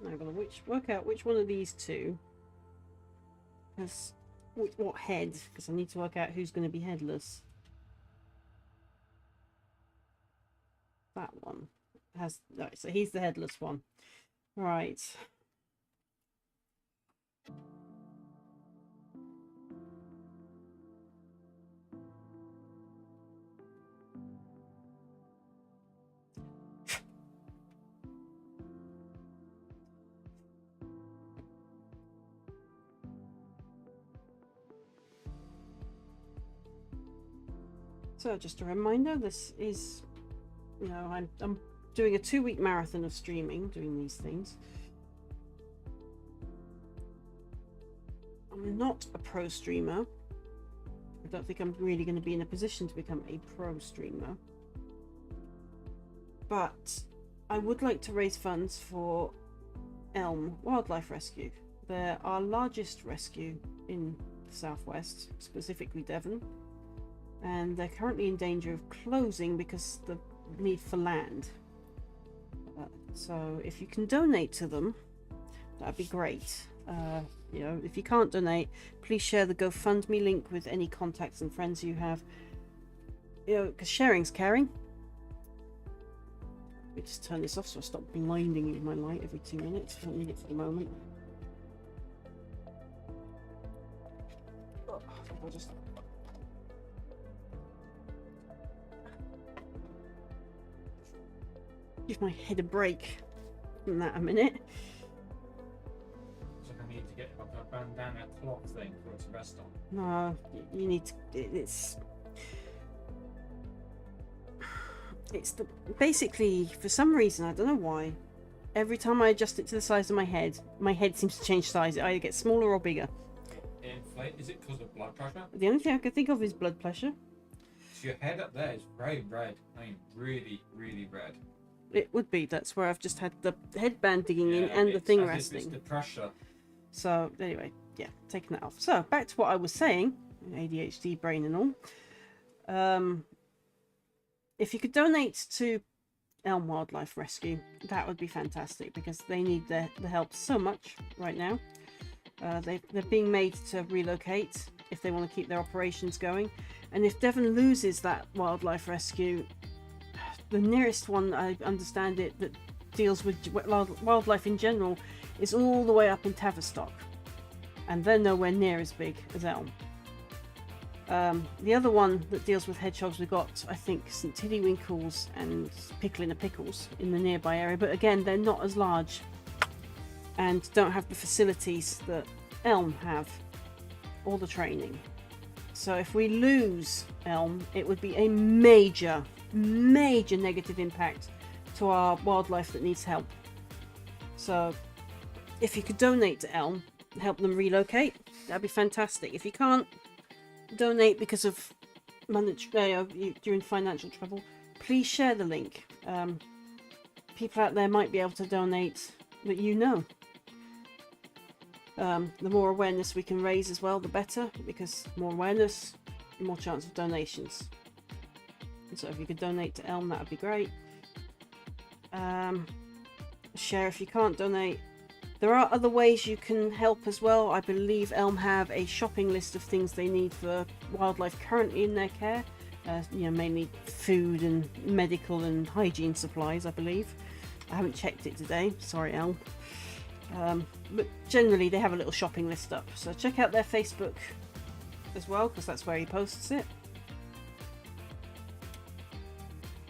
Now I'm going to work out which one of these two has what head, because I need to work out who's going to be headless. That one has no, so he's the headless one. Right. So just a reminder, this is, you know, I'm doing a 2-week marathon of streaming, doing these things. I'm not a pro streamer. I don't think I'm really going to be in a position to become a pro streamer. But I would like to raise funds for Elm Wildlife Rescue. They're our largest rescue in the southwest, specifically Devon, and they're currently in danger of closing because of the need for land. So if you can donate to them, that'd be great. You know, if you can't donate, please share the GoFundMe link with any contacts and friends you have. You know, because sharing's caring. Let me just turn this off so I stop blinding you with my light every 2 minutes. I don't need it for the moment. Oh, I'll just... give my head a break from that a minute. So I need to get like a bandana cloth thing for it to rest on. No, you need to. It's the basically, for some reason, I don't know why, every time I adjust it to the size of my head seems to change size. It either gets smaller or bigger. Inflate? Is it because of blood pressure? The only thing I can think of is blood pressure. So your head up there is very red. I mean, really, really red. It would be. That's where I've just had the headband digging in and the thing resting. It's the pressure. So anyway, yeah, taking that off. So back to what I was saying, ADHD brain and all. If you could donate to Elm Wildlife Rescue, that would be fantastic because they need the help so much right now. They're being made to relocate if they want to keep their operations going. And if Devon loses that wildlife rescue, the nearest one, I understand it, that deals with wildlife in general is all the way up in Tavistock. And they're nowhere near as big as Elm. The other one that deals with hedgehogs, we got, I think, St Tiddywinkles and Pickling a Pickles in the nearby area. But again, they're not as large and don't have the facilities that Elm have or the training. So if we lose Elm, it would be a major negative impact to our wildlife that needs help. So if you could donate to Elm, help them relocate, that'd be fantastic. If you can't donate because of you're in financial trouble, please share the link. People out there might be able to donate that you know. The more awareness we can raise as well, the better, because more awareness, more chance of donations. And so if you could donate to Elm, that would be great. Share if you can't donate. There are other ways you can help as well. I believe Elm have a shopping list of things they need for wildlife currently in their care. You know, mainly food and medical and hygiene supplies, I believe. I haven't checked it today. Sorry, Elm. But generally they have a little shopping list up. So check out their Facebook as well, because that's where he posts it.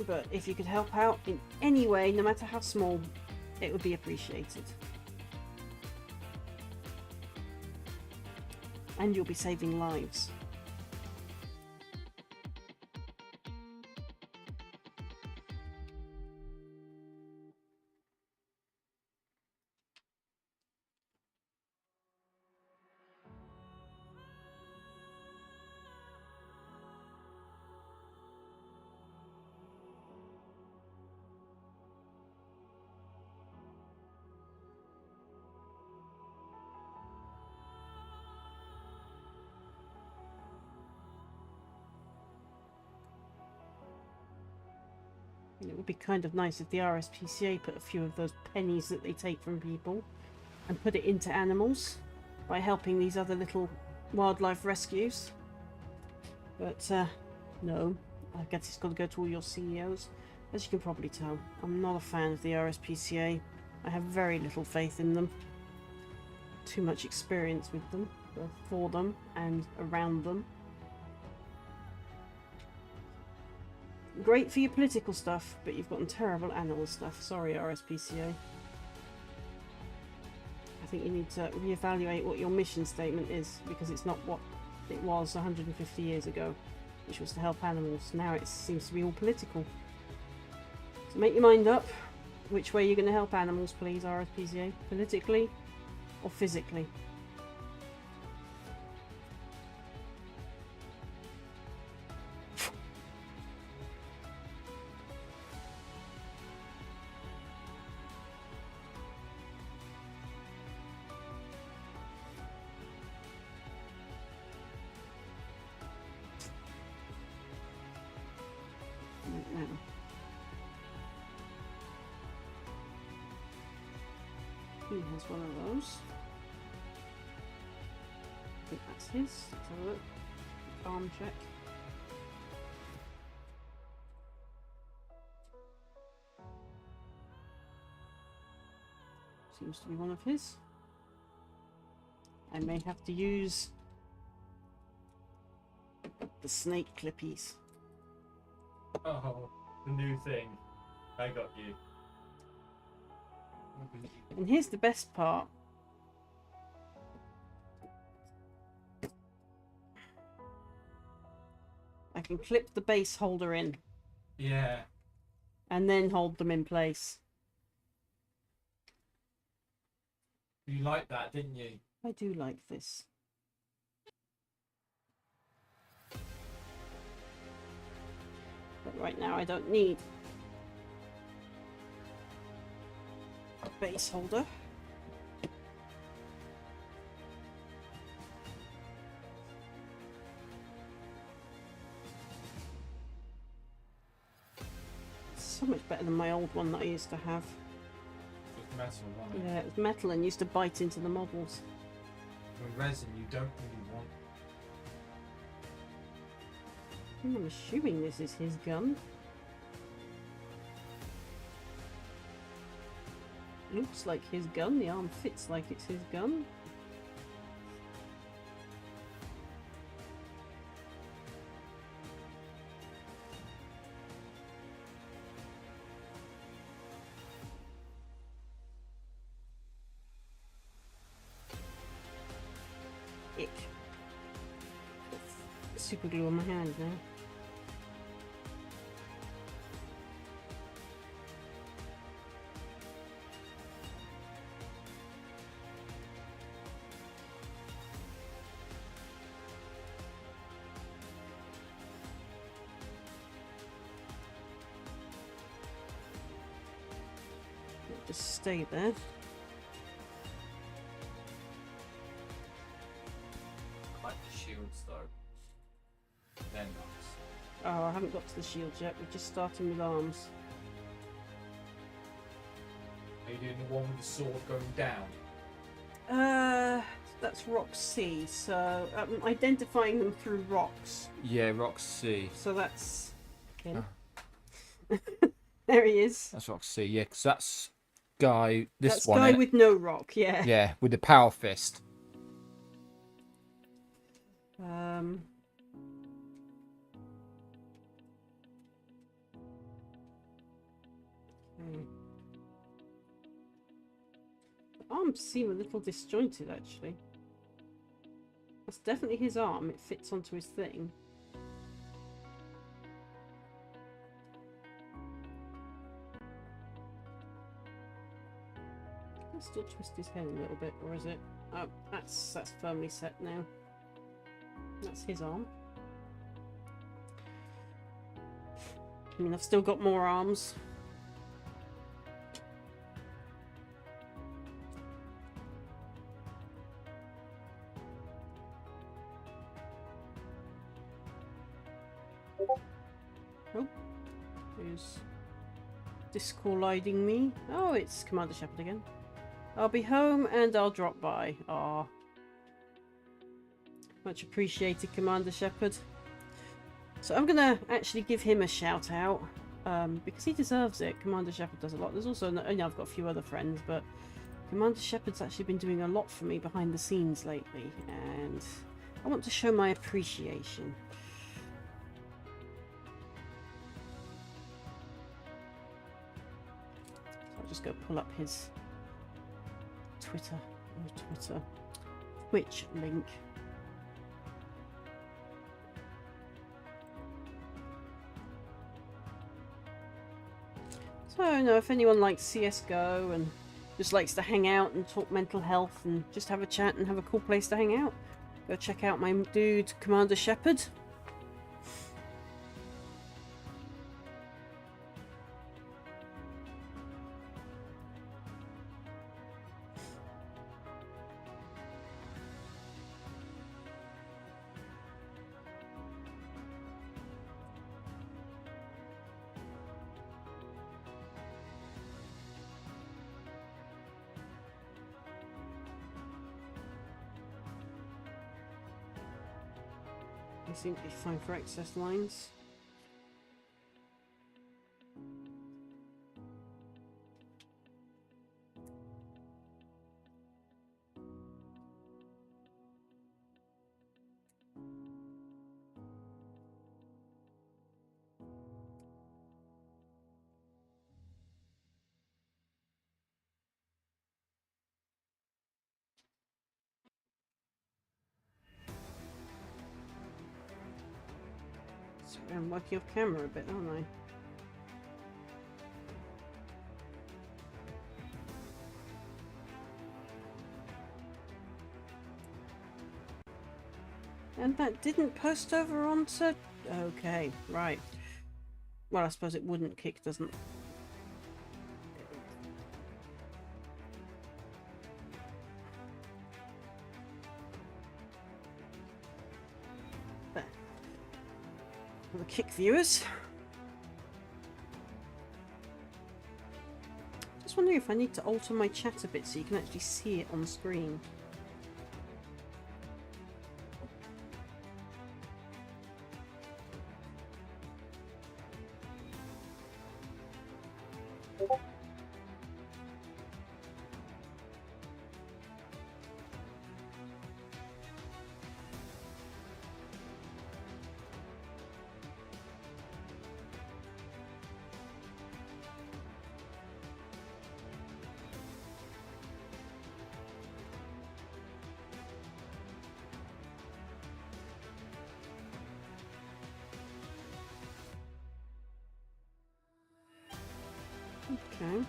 But if you could help out in any way, no matter how small, it would be appreciated. And you'll be saving lives. It would be kind of nice if the RSPCA put a few of those pennies that they take from people and put it into animals by helping these other little wildlife rescues. But no, I guess it's got to go to all your CEOs. As you can probably tell, I'm not a fan of the RSPCA. I have very little faith in them. Too much experience with them, both for them and around them. Great for your political stuff, but you've gotten terrible animal stuff. Sorry, RSPCA. I think you need to reevaluate what your mission statement is, because it's not what it was 150 years ago, which was to help animals. Now it seems to be all political. So make your mind up which way you're going to help animals, please, RSPCA. Politically or physically. He has one of those. I think that's his. Let's have a look. Arm check. Seems to be one of his. I may have to use the snake clippies. Oh, the new thing. I got you. And here's the best part. I can clip the base holder in Yeah. and then hold them in place. You liked that, didn't you? I do like this. But right now I don't need a base holder. It's so much better than my old one that I used to have. With metal, wasn't it? Yeah, it was metal and used to bite into the models. With resin, you don't really want. I'm assuming this is his gun. Looks like his gun. The arm fits like it's his gun. Ick. Super glue on my hand now. Just stay there. I like the shields though. They're nice. Oh, I haven't got to the shields yet. We're just starting with arms. Are you doing the one with the sword going down? That's rock C. So I'm identifying them through rocks. Yeah, Rock C. So that's him. There he is. That's Rock C. Yeah, because that's guy. This That's one. guy innit? with no rock. Yeah. Yeah, with the power fist. Okay. The arms seem a little disjointed, actually. That's definitely his arm. It fits onto his thing. I'll still twist his head a little bit, or is it? Oh, that's firmly set now. That's his arm. I mean, I've still got more arms. Oh, who's discolliding me? Oh, it's Commander Shepard again. I'll be home and I'll drop by. Ah, much appreciated, Commander Shepard. So I'm gonna actually give him a shout out because he deserves it. Commander Shepard does a lot. There's also, I've got a few other friends, but Commander Shepard's actually been doing a lot for me behind the scenes lately, and I want to show my appreciation. So I'll just go pull up his Twitch link. So, if anyone likes CSGO and just likes to hang out and talk mental health and just have a chat and have a cool place to hang out, go check out my dude, Commander Shepard. They seem to be fine for access lines. I'm working off camera a bit, aren't I? And that didn't post over onto... Okay, right. Well, I suppose it wouldn't. Kick doesn't. There. For the Kick viewers. Just wondering if I need to alter my chat a bit so you can actually see it on screen. Okay.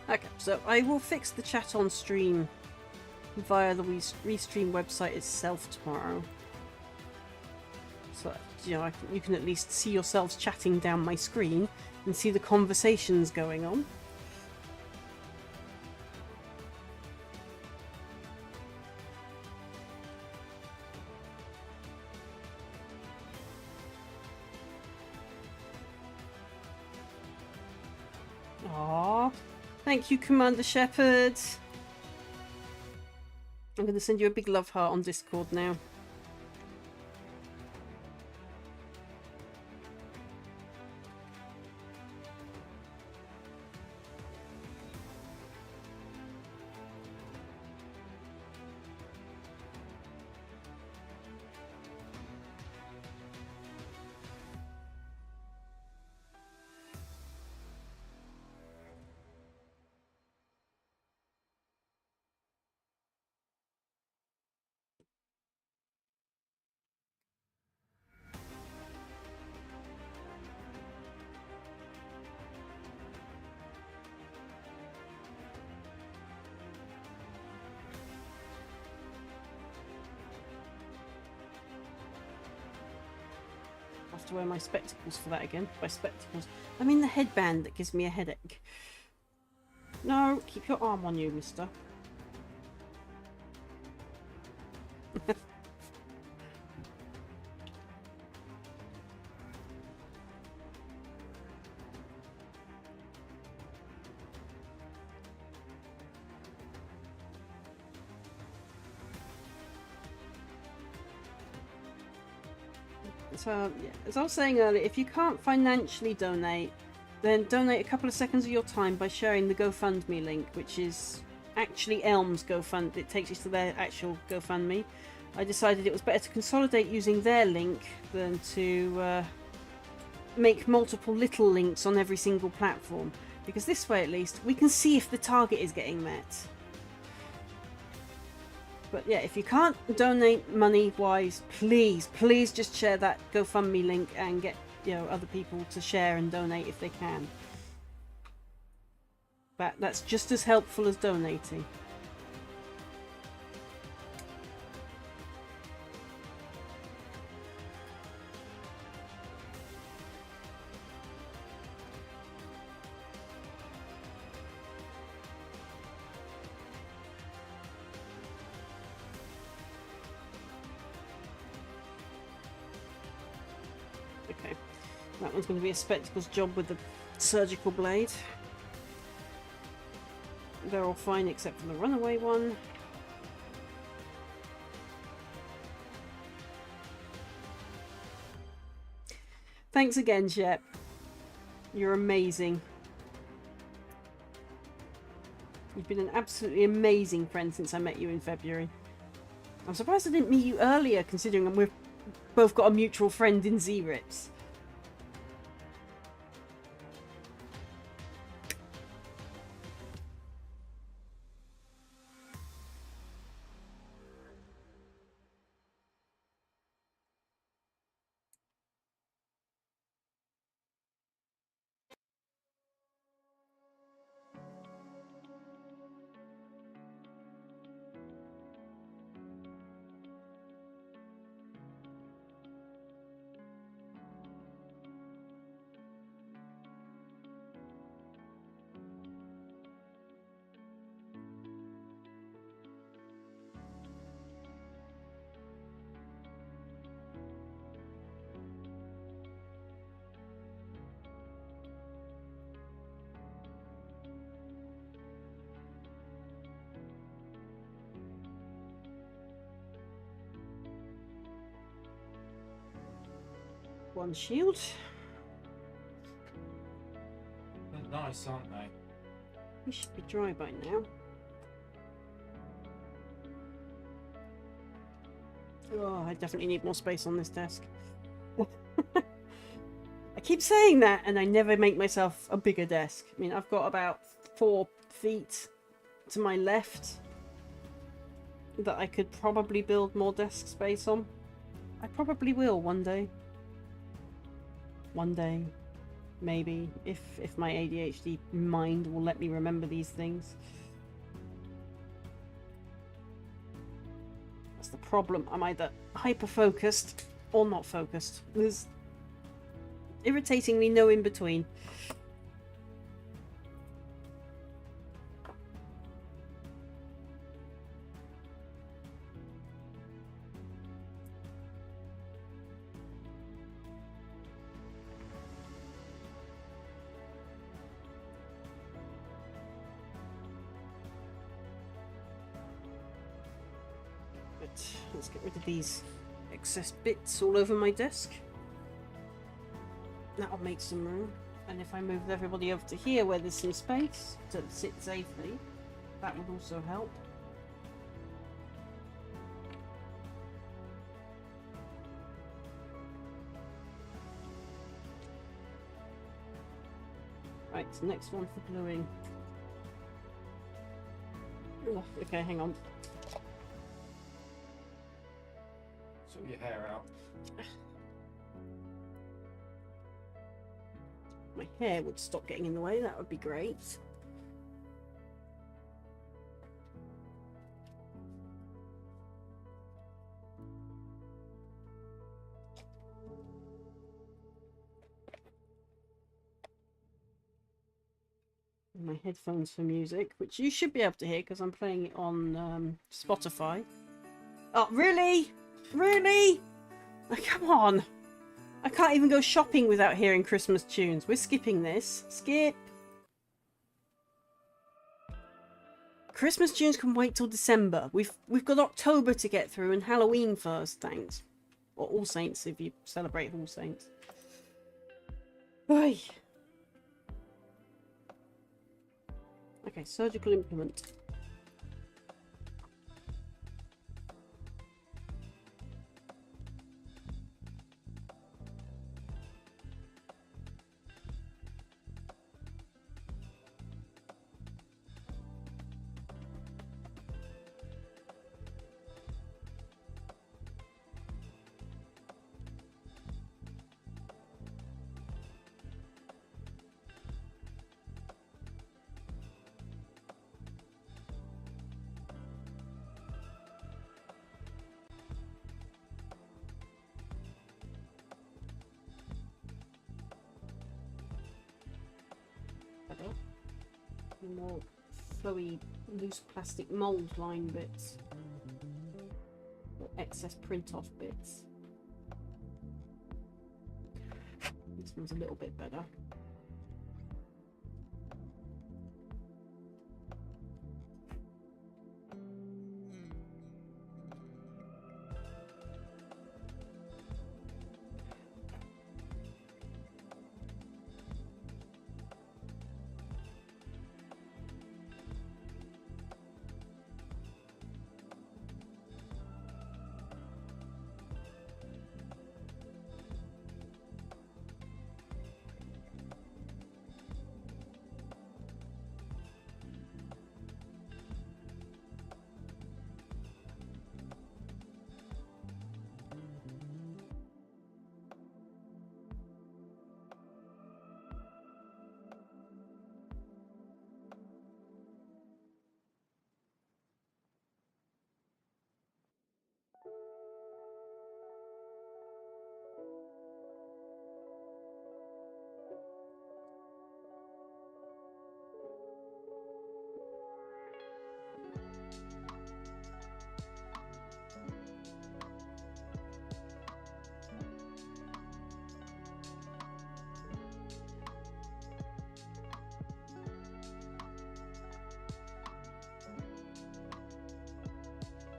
Okay, so I will fix the chat on stream via the Restream website itself tomorrow. So, you know, you can at least see yourselves chatting down my screen and see the conversations going on. Aww. Thank you, Commander Shepard. I'm going to send you a big love heart on Discord now. I have to wear my spectacles for that again. By spectacles, I mean the headband that gives me a headache. No, keep your arm on you, mister. So, yeah, as I was saying earlier, if you can't financially donate, then donate a couple of seconds of your time by sharing the GoFundMe link, which is actually Elm's GoFund. It takes you to their actual GoFundMe. I decided it was better to consolidate using their link than to make multiple little links on every single platform, because this way at least we can see if the target is getting met. But yeah, if you can't donate money-wise, please just share that GoFundMe link and get, you know, other people to share and donate if they can. That's just as helpful as donating. Okay, that one's going to be a spectacles job with the surgical blade. They're all fine except for the runaway one. Thanks again, Shep. You're amazing. You've been an absolutely amazing friend since I met you in February. I'm surprised I didn't meet you earlier, considering we've both got a mutual friend in Z-Rips. One shield. They're nice, aren't they? We should be dry by now. Oh, I definitely need more space on this desk. I keep saying that and I never make myself a bigger desk. I mean, I've got about 4 feet to my left that I could probably build more desk space on. I probably will one day. One day. Maybe. If my ADHD mind will let me remember these things. That's the problem. I'm either hyper-focused or not focused. There's irritatingly no in between. Let's get rid of these excess bits all over my desk. That'll make some room. And if I move everybody over to here where there's some space to sit safely, that would also help. Right, so next one for gluing. Oh, okay, hang on. Sort your hair out. My hair would stop getting in the way, that would be great. My headphones for music, which you should be able to hear because I'm playing it on Spotify. Oh, really? Really? Oh, come on. I can't even go shopping without hearing Christmas tunes. We're skipping this. Skip. Christmas tunes can wait till December. We've got October to get through and Halloween first, thanks. Or All Saints if you celebrate All Saints. Right. Okay, surgical implement. More flowy, loose plastic mould line bits. Or excess print off bits. This one's a little bit better.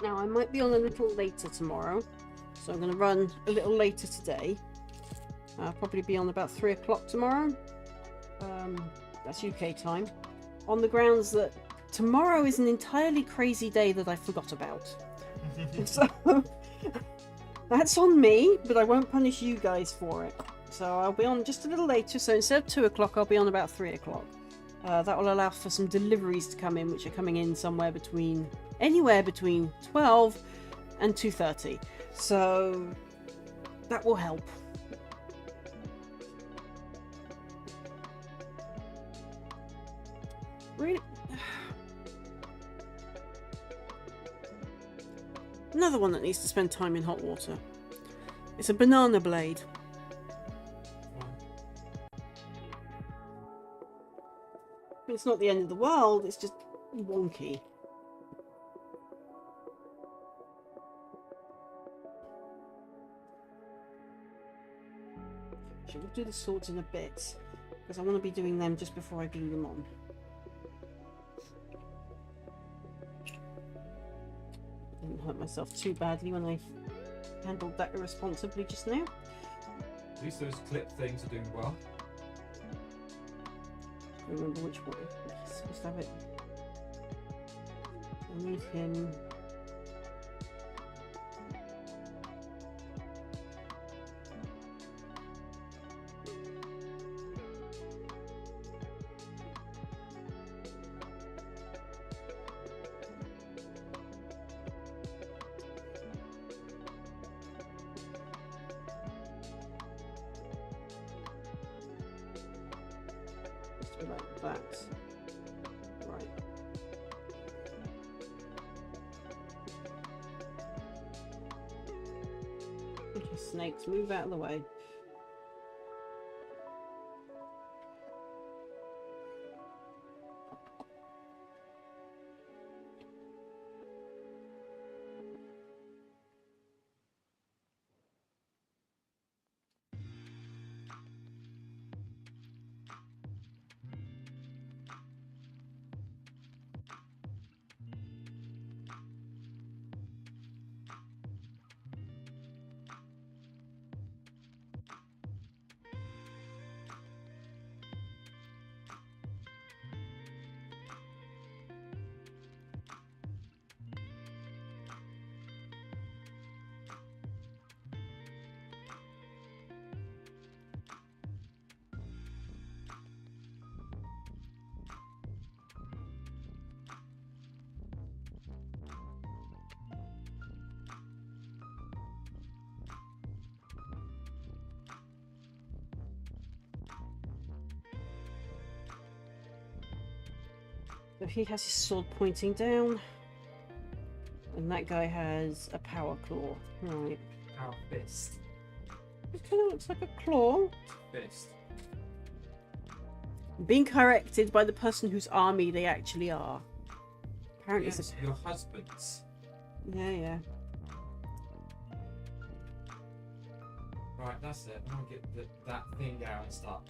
Now, I might be on a little later tomorrow, so I'm going to run a little later today. I'll probably be on about 3 o'clock tomorrow. That's UK time. On the grounds that tomorrow is an entirely crazy day that I forgot about. So, that's on me, but I won't punish you guys for it. So I'll be on just a little later, so instead of 2 o'clock, I'll be on about 3 o'clock. That will allow for some deliveries to come in, which are coming in anywhere between 12 and 2:30. So that will help. Really? Another one that needs to spend time in hot water. It's a banana blade. It's not the end of the world, it's just wonky. We'll do the swords in a bit, because I want to be doing them just before I glue them on. Didn't hurt myself too badly when I handled that irresponsibly just now. At least those clip things are doing well. Remember which one. Yes, just have it. I need him. Like that. Right. Okay, snakes, move out of the way. So he has his sword pointing down, and that guy has a power claw. Right. Our fist. It kind of looks like a claw. Fist. Being corrected by the person whose army they actually are. Apparently Yes, it's your husband's. Yeah. Right, that's it. I'm gonna get that thing out and start.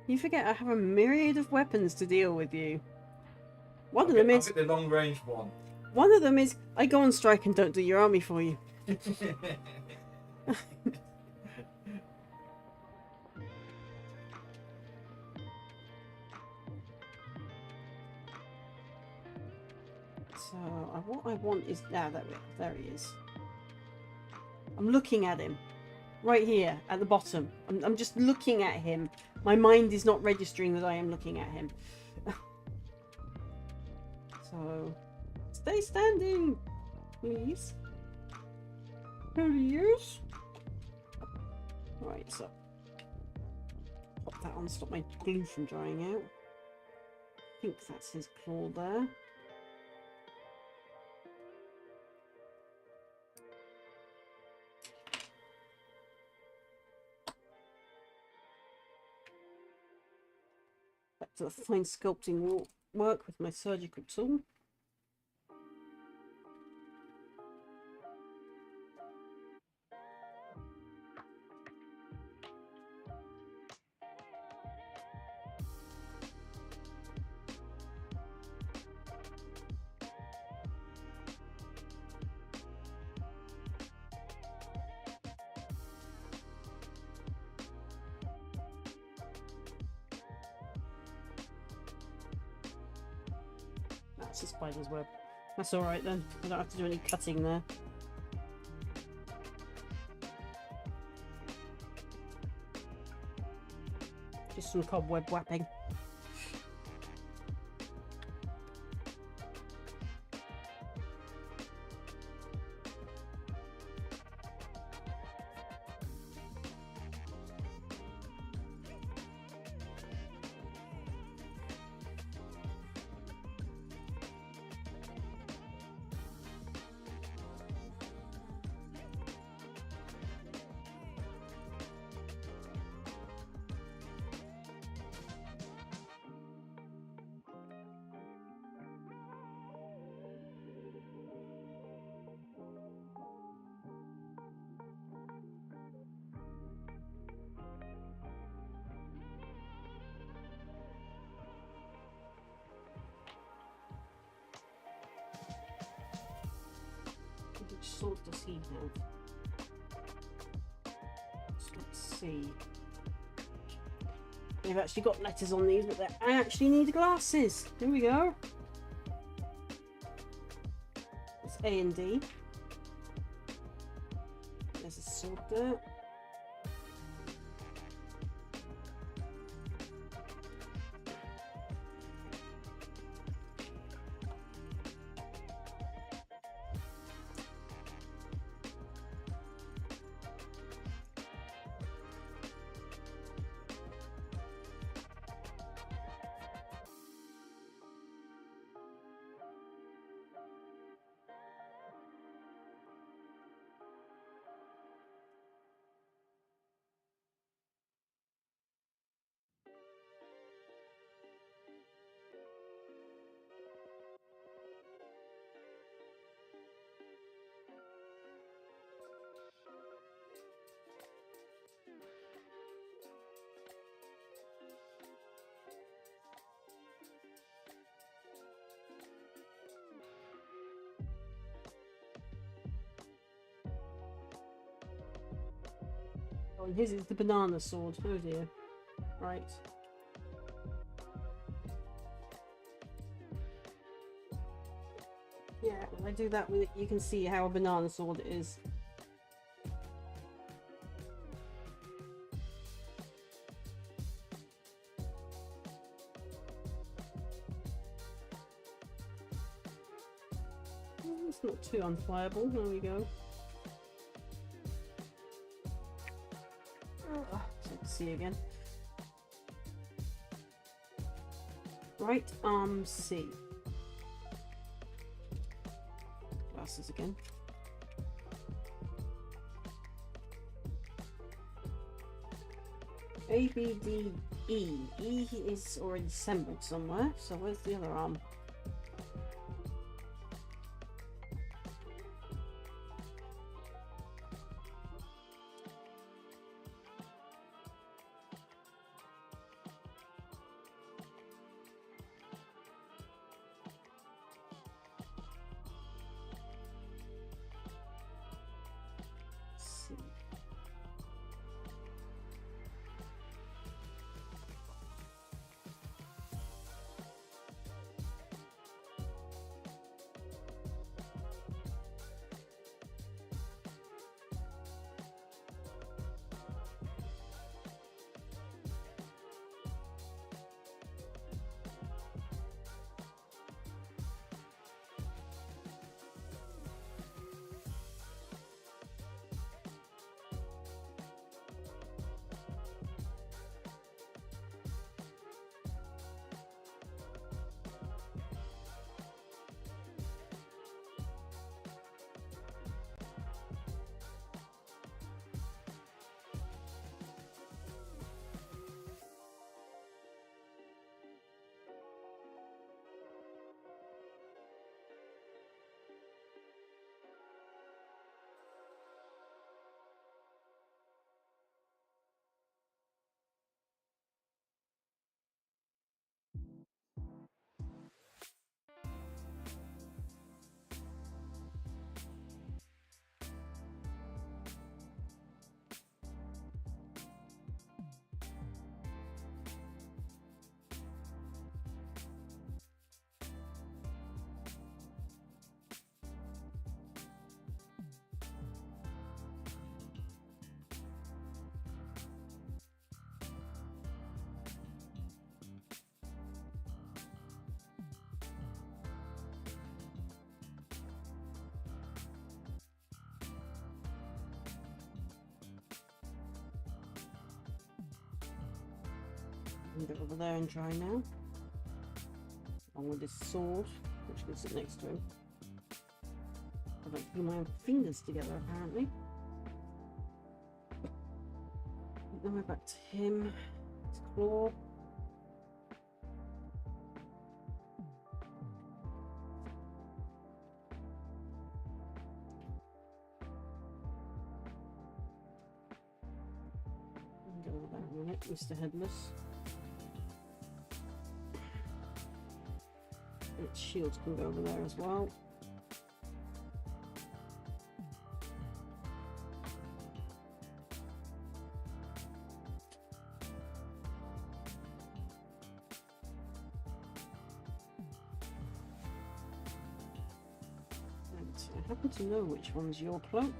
You forget I have a myriad of weapons to deal with you. One I'll of them get is the long range one. One of them is I go on strike and don't do your army for you. So what I want is there he is. I'm looking at him. Right here at the bottom. I'm just looking at him. My mind is not registering that I am looking at him. So stay standing, please. There he is. Right, so pop that on, stop my glue from drying out. I think that's his claw there. Back to the fine sculpting work with my surgical tool. it's a spider's web. That's alright then. I don't have to do any cutting there. Just some cobweb whapping. Which sword does he have? So let's see. They've actually got letters on these, but I actually need glasses. Here we go. It's A and D. There's a sword there. Oh, and his is the banana sword. Oh dear. Right. Yeah, when I do that with it, you can see how a banana sword is. It's not too unflyable. There we go. So let's see again. Right arm C. Glasses again. A, B, D, E. E is already assembled somewhere, so where's the other arm? can go over there and dry now. Along with his sword, which can sit next to him. I don't glue my own fingers together, apparently. Then we're back to him. His claw. Go over that a minute, Mr. Headless. Its shields can go over there as well. And I happen to know which one's your cloak.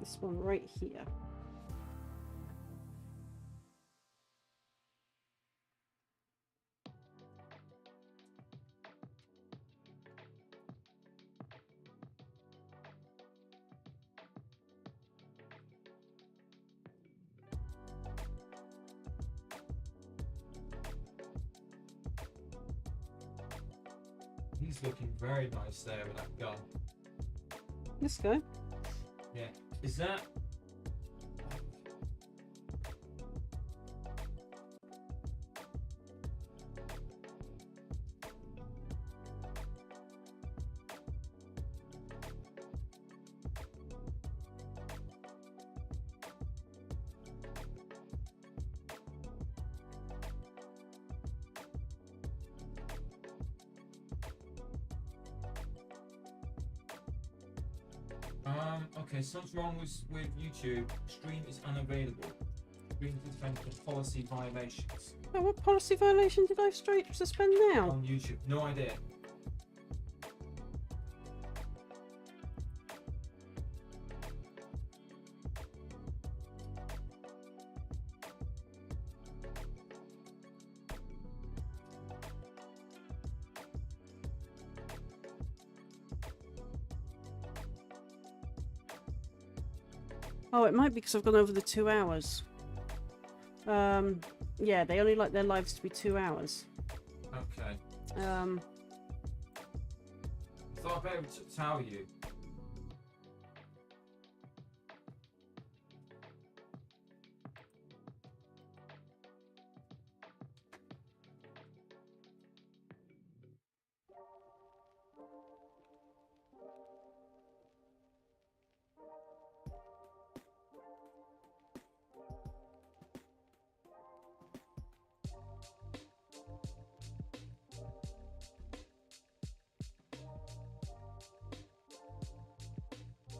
This one right here. He's looking very nice there with that gun. This guy. Yeah. Is that? Okay, something's wrong with YouTube. Stream is unavailable. Stream to defend from policy violations Oh, what policy violation did I straight suspend now? on YouTube. No idea. Oh, it might be because I've gone over the 2 hours. Yeah, they only like their lives to be 2 hours. Okay. Um, I thought I'd better tell you.